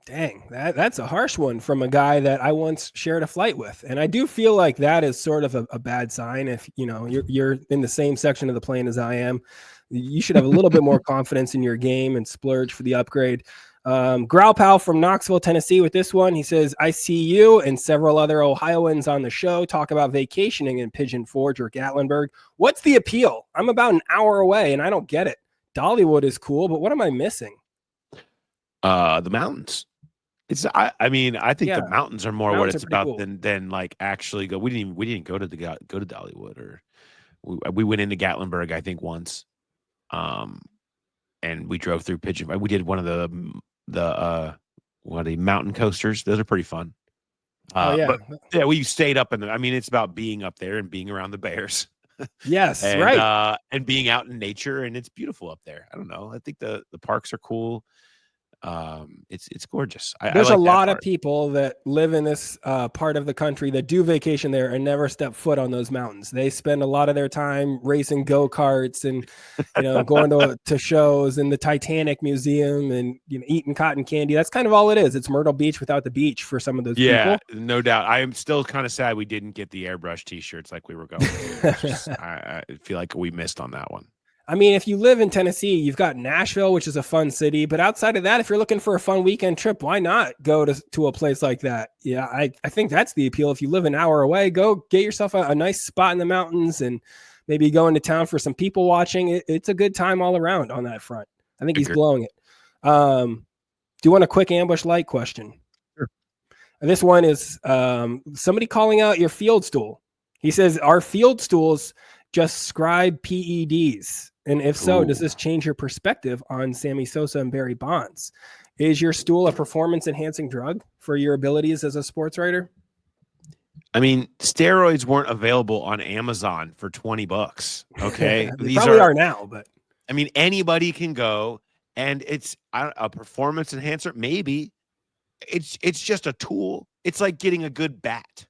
Dang, that's a harsh one from a guy that I once shared a flight with. And I do feel like that is sort of a bad sign. If you're in the same section of the plane as I am, you should have a little bit more confidence in your game and splurge for the upgrade. Growl Pal from Knoxville, Tennessee with this one. He says, I see you and several other Ohioans on the show talk about vacationing in Pigeon Forge or Gatlinburg. What's the appeal? I'm about an hour away and I don't get it. Dollywood is cool, but what am I missing? The mountains. I think the mountains are more what it's about cool. than like actually go. We didn't go to Dollywood, or we went into Gatlinburg, I think, once. And we drove through Pigeon. We did one of the mountain coasters. Those are pretty fun. But yeah, we stayed up it's about being up there and being around the bears. Yes, and, right. And being out in nature, and it's beautiful up there. I don't know. I think the parks are cool. It's gorgeous. There's a lot of people that live in this part of the country that do vacation there and never step foot on those mountains. They spend a lot of their time racing go-karts and going to shows in the Titanic Museum and eating cotton candy. That's kind of all it is. It's Myrtle Beach without the beach for some of those people. Yeah, no doubt. I am still kind of sad we didn't get the airbrush t-shirts like we were going to. I feel like we missed on that one. I mean, if you live in Tennessee, you've got Nashville, which is a fun city. But outside of that, if you're looking for a fun weekend trip, why not go to a place like that? Yeah, I think that's the appeal. If you live an hour away, go get yourself a nice spot in the mountains and maybe go into town for some people watching. It's a good time all around on that front. I think he's blowing it. Do you want a quick ambush light question? Sure. This one is somebody calling out your field stool. He says, are field stools just scribe PEDs? And if so, does this change your perspective on Sammy Sosa and Barry Bonds? Is your stool a performance-enhancing drug for your abilities as a sports writer? I mean, steroids weren't available on Amazon for $20. Okay, These probably are now, but I mean, anybody can go, and it's a performance enhancer. Maybe it's just a tool. It's like getting a good bat.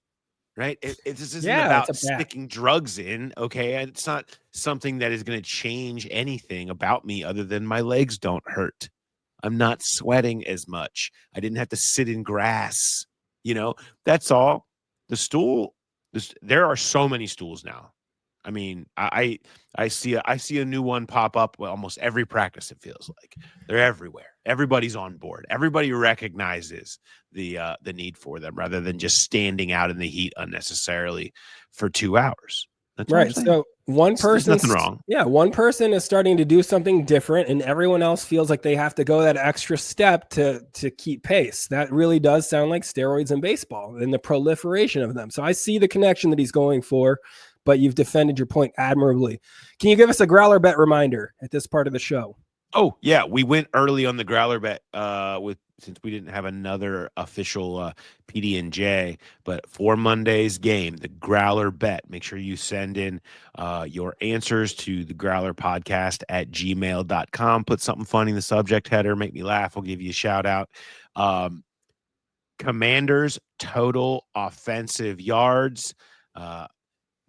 Right. This isn't about sticking drugs in. Okay. And it's not something that is going to change anything about me other than my legs don't hurt. I'm not sweating as much. I didn't have to sit in grass. That's all. The stool, there are so many stools now. I mean, I see a new one pop up almost every practice. It feels like they're everywhere. Everybody's on board. Everybody recognizes the need for them rather than just standing out in the heat unnecessarily for 2 hours. That's right. So one person, nothing wrong. Yeah, one person is starting to do something different, and everyone else feels like they have to go that extra step to keep pace. That really does sound like steroids in baseball and the proliferation of them. So I see the connection that he's going for. But you've defended your point admirably. Can you give us a Growler bet reminder at this part of the show? Oh, yeah. We went early on the Growler bet since we didn't have another official PD&J. But for Monday's game, the Growler bet, make sure you send in your answers to the Growler podcast at gmail.com. Put something funny in the subject header. Make me laugh. We'll give you a shout out. Commanders total offensive yards.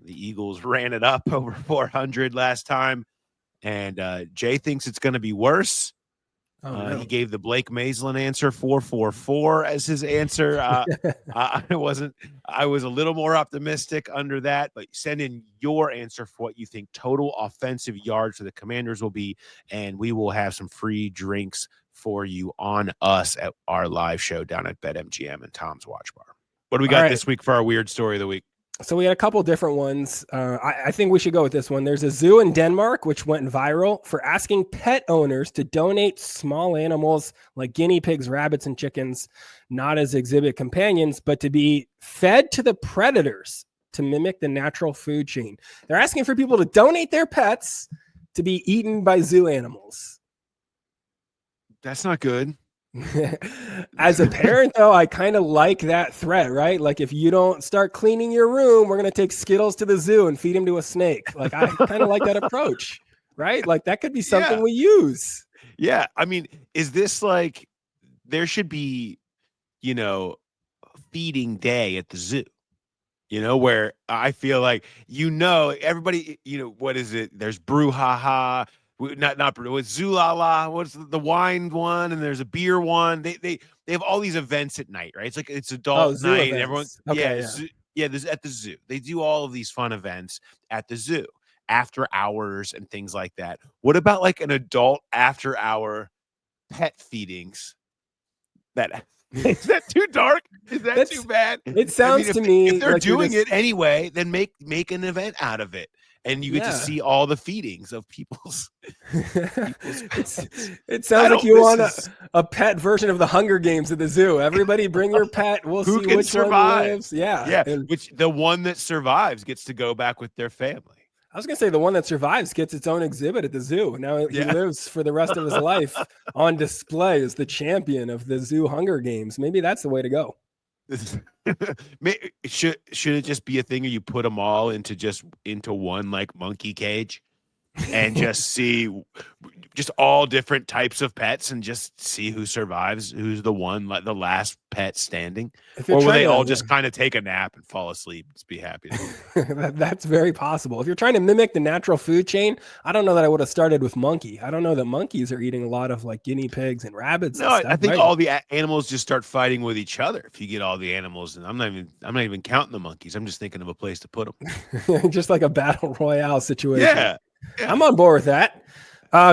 The Eagles ran it up over 400 last time, and Jay thinks it's going to be worse. No. He gave the Blake Maislin answer 444 as his answer. I was a little more optimistic under that, but send in your answer for what you think total offensive yards for the Commanders will be, and we will have some free drinks for you on us at our live show down at BetMGM and Tom's Watch Bar. What do we got this week for our weird story of the week? So we had a couple different ones. I think we should go with this one. There's a zoo in Denmark which went viral for asking pet owners to donate small animals like guinea pigs, rabbits, and chickens, not as exhibit companions, but to be fed to the predators to mimic the natural food chain. They're asking for people to donate their pets to be eaten by zoo animals. That's not good. As a parent, though, I kind of like that threat, right? Like, if you don't start cleaning your room, we're going to take Skittles to the zoo and feed him to a snake. Like, I kind of like that approach, right? Like, that could be something we use. Yeah. I mean, is this like there should be, feeding day at the zoo, where I feel like, everybody, what is it? There's brouhaha. not with Zulala. What's the wine one? And there's a beer one. They have all these events at night, right? It's adult night. And everyone, there's at the zoo. They do all of these fun events at the zoo, after hours and things like that. What about like an adult after hour pet feedings? Is that too dark? Is that too bad? It sounds to me if they're doing it anyway, then make an event out of it. And you get to see all the feedings of people's it sounds like you want a pet version of the Hunger Games at the zoo. Everybody bring your pet. We'll see which one lives. Yeah. And which the one that survives gets to go back with their family. I was going to say the one that survives gets its own exhibit at the zoo. Now he lives for the rest of his life on display as the champion of the zoo Hunger Games. Maybe that's the way to go. Should it just be a thing where you put them all into one like monkey cage and just see just all different types of pets and just see who survives, who's the one, like the last pet standing? Or will they all just kind of take a nap and fall asleep? Just be happy. That's very possible. If you're trying to mimic the natural food chain, I don't know that I would have started with monkey. I don't know that monkeys are eating a lot of like guinea pigs and rabbits. No, I think all the animals just start fighting with each other. If you get all the animals, and I'm not even counting the monkeys. I'm just thinking of a place to put them. Just like a battle royale situation. Yeah. I'm on board with that.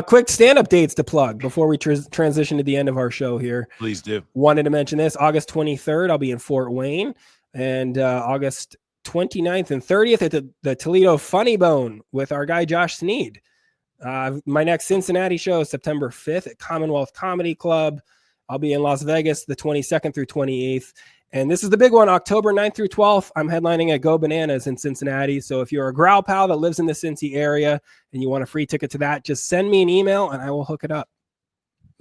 Quick stand-up dates to plug before we transition to the end of our show here. Please do. Wanted to mention this. August 23rd, I'll be in Fort Wayne. And August 29th and 30th at the Toledo Funny Bone with our guy Josh Sneed. My next Cincinnati show is September 5th at Commonwealth Comedy Club. I'll be in Las Vegas the 22nd through 28th. And this is the big one, October 9th through 12th. I'm headlining at Go Bananas in Cincinnati. So if you're a Growl pal that lives in the Cincy area and you want a free ticket to that, just send me an email and I will hook it up.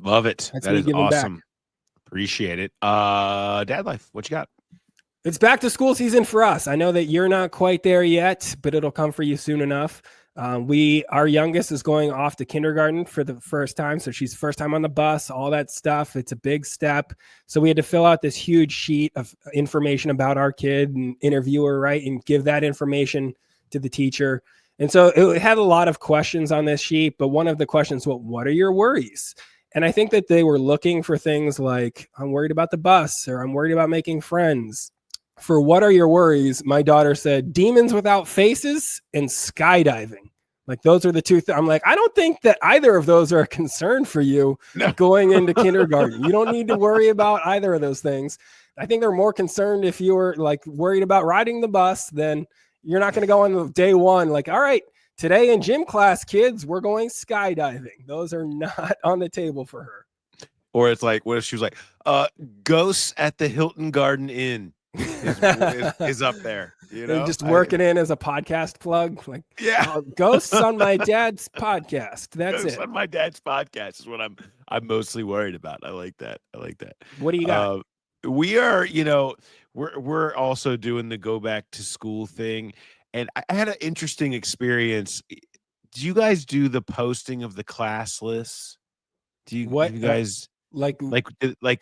Love it. That is awesome. Back. Appreciate it. Dad Life, what you got? It's back to school season for us. I know that you're not quite there yet, but it'll come for you soon enough. Our youngest is going off to kindergarten for the first time. So she's first time on the bus, all that stuff. It's a big step. So we had to fill out this huge sheet of information about our kid and interview her, right? And give that information to the teacher. And so it had a lot of questions on this sheet, but one of the questions, well, what are your worries? And I think that they were looking for things like, I'm worried about the bus, or I'm worried about making friends. For what are your worries? My daughter said demons without faces and skydiving. Like those are the two. I'm like, I don't think that either of those are a concern for you going into kindergarten. You don't need to worry about either of those things. I think they're more concerned if you were like worried about riding the bus, then you're not going to go on day one. Like, all right, today in gym class, kids, we're going skydiving. Those are not on the table for her. Or it's like, what if she was like, ghosts at the Hilton Garden Inn is up there, you know, just working in as a podcast plug, like ghosts on my dad's podcast. That's ghosts it. On my dad's podcast is what I'm mostly worried about. I like that. What do you got? We are, we're also doing the go back to school thing, and I had an interesting experience. Do you guys do the posting of the class lists? You guys? Like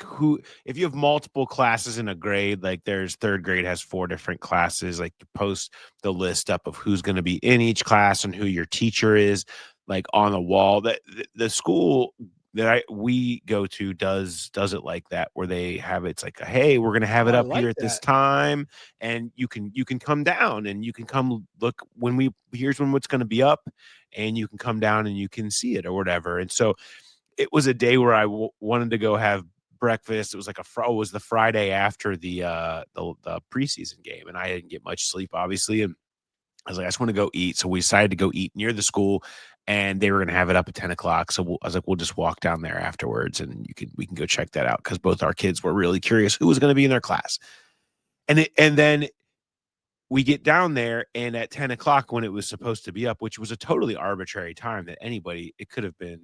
who, if you have multiple classes in a grade, like there's third grade has 4 different classes, like you post the list up of who's going to be in each class and who your teacher is, like on the wall. That the school that we go to does it like that, where they have it's like, hey, we're going to have it up here at this time, and you can come down and you can come look here's when what's going to be up, and you can come down and you can see it or whatever. And so it was a day where I wanted to go have breakfast. It was like it was the Friday after the preseason game, and I didn't get much sleep, obviously. And I was like, I just want to go eat. So we decided to go eat near the school, and they were going to have it up at 10 o'clock. So I was like, we'll just walk down there afterwards, and we can go check that out, because both our kids were really curious who was going to be in their class. And then we get down there, and at 10 o'clock when it was supposed to be up, which was a totally arbitrary time that it could have been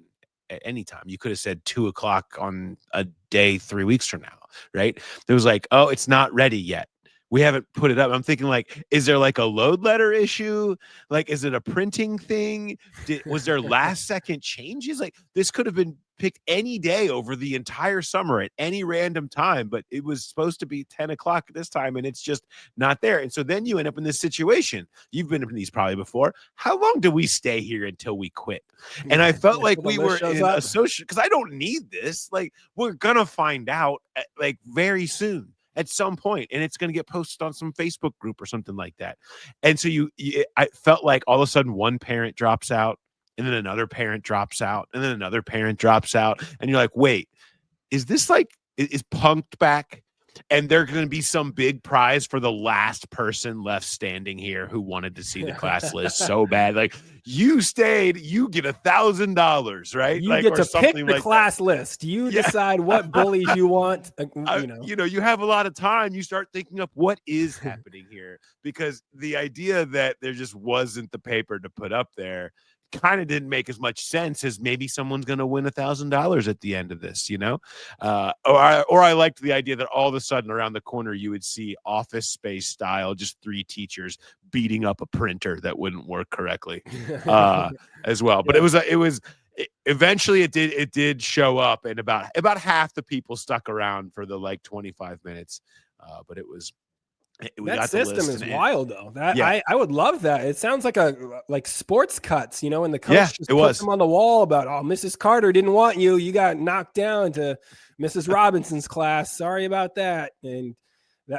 at any time. You could have said 2 o'clock on a day 3 weeks from now, right? There was like, oh, it's not ready yet. we haven't put it up. I'm thinking like, is there like a load letter issue? Like, is it a printing thing? Was there last second changes? Like, this could have been picked any day over the entire summer at any random time, but it was supposed to be 10 o'clock at this time, and it's just not there. And so then you end up in this situation. You've been in these probably before. How long do we stay here until we quit? And I felt like we were in a social, because I don't need this. Like, we're gonna find out like very soon at some point, and it's going to get posted on some Facebook group or something like that. And so I felt like all of a sudden one parent drops out, and then another parent drops out, and then another parent drops out, and you're like, wait, is this like, is Punked back? And there's going to be some big prize for the last person left standing here who wanted to see the class list so bad. Like, you stayed, you get $1,000, right? You like, get to pick the like class list. You decide what bullies you want. You have a lot of time. You start thinking up what is happening here, because the idea that there just wasn't the paper to put up there kind of didn't make as much sense as maybe someone's going to win $1,000 at the end of this, or I liked the idea that all of a sudden around the corner you would see Office Space style, just 3 teachers beating up a printer that wouldn't work correctly as well. But eventually it did show up, and about half the people stuck around for the like 25 minutes. But that system is wild, though. I would love that. It sounds like sports cuts, and the coach just puts them on the wall about, oh, Mrs. Carter didn't want you. You got knocked down to Mrs. Robinson's class. Sorry about that. And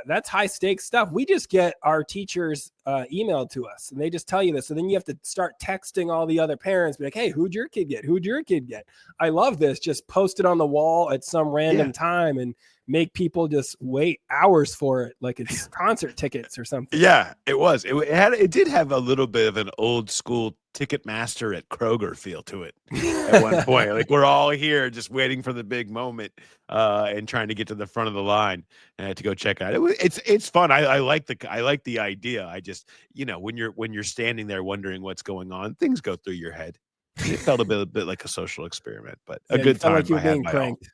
that's high stakes stuff. We just get our teachers emailed to us, and they just tell you this. So then you have to start texting all the other parents, be like, hey, who'd your kid get? Who'd your kid get? I love this. Just post it on the wall at some random time and make people just wait hours for it, like it's concert tickets or something. Yeah, it was. It did have a little bit of an old school Ticketmaster at Kroger feel to it at one point. Like, we're all here just waiting for the big moment and trying to get to the front of the line to go check out. It's fun. I like the idea. I just, when you're standing there wondering what's going on, things go through your head. It felt a bit like a social experiment, but a good time. Like you're being pranked.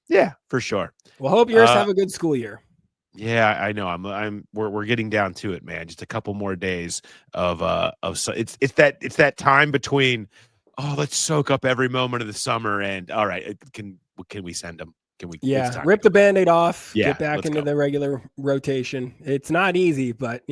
Yeah, for sure. Well, hope yours have a good school year. Yeah, I know. We're getting down to it, man. Just a couple more days of it's that time between, let's soak up every moment of the summer, and all right, can we send them? Can we? Yeah, rip the Band-Aid off. Get back into the regular rotation. It's not easy, but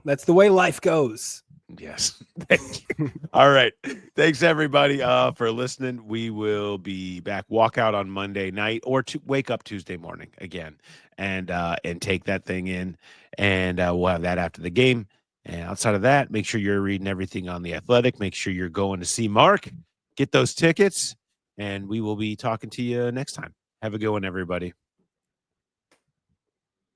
that's the way life goes. Yes. Thank you. All right. Thanks everybody for listening. We will be back walkout on Monday night, or to wake up Tuesday morning again and take that thing in, and we'll have that after the game. And outside of that, make sure you're reading everything on The Athletic. Make sure you're going to see Mark, get those tickets, and we will be talking to you next time. Have a good one, everybody.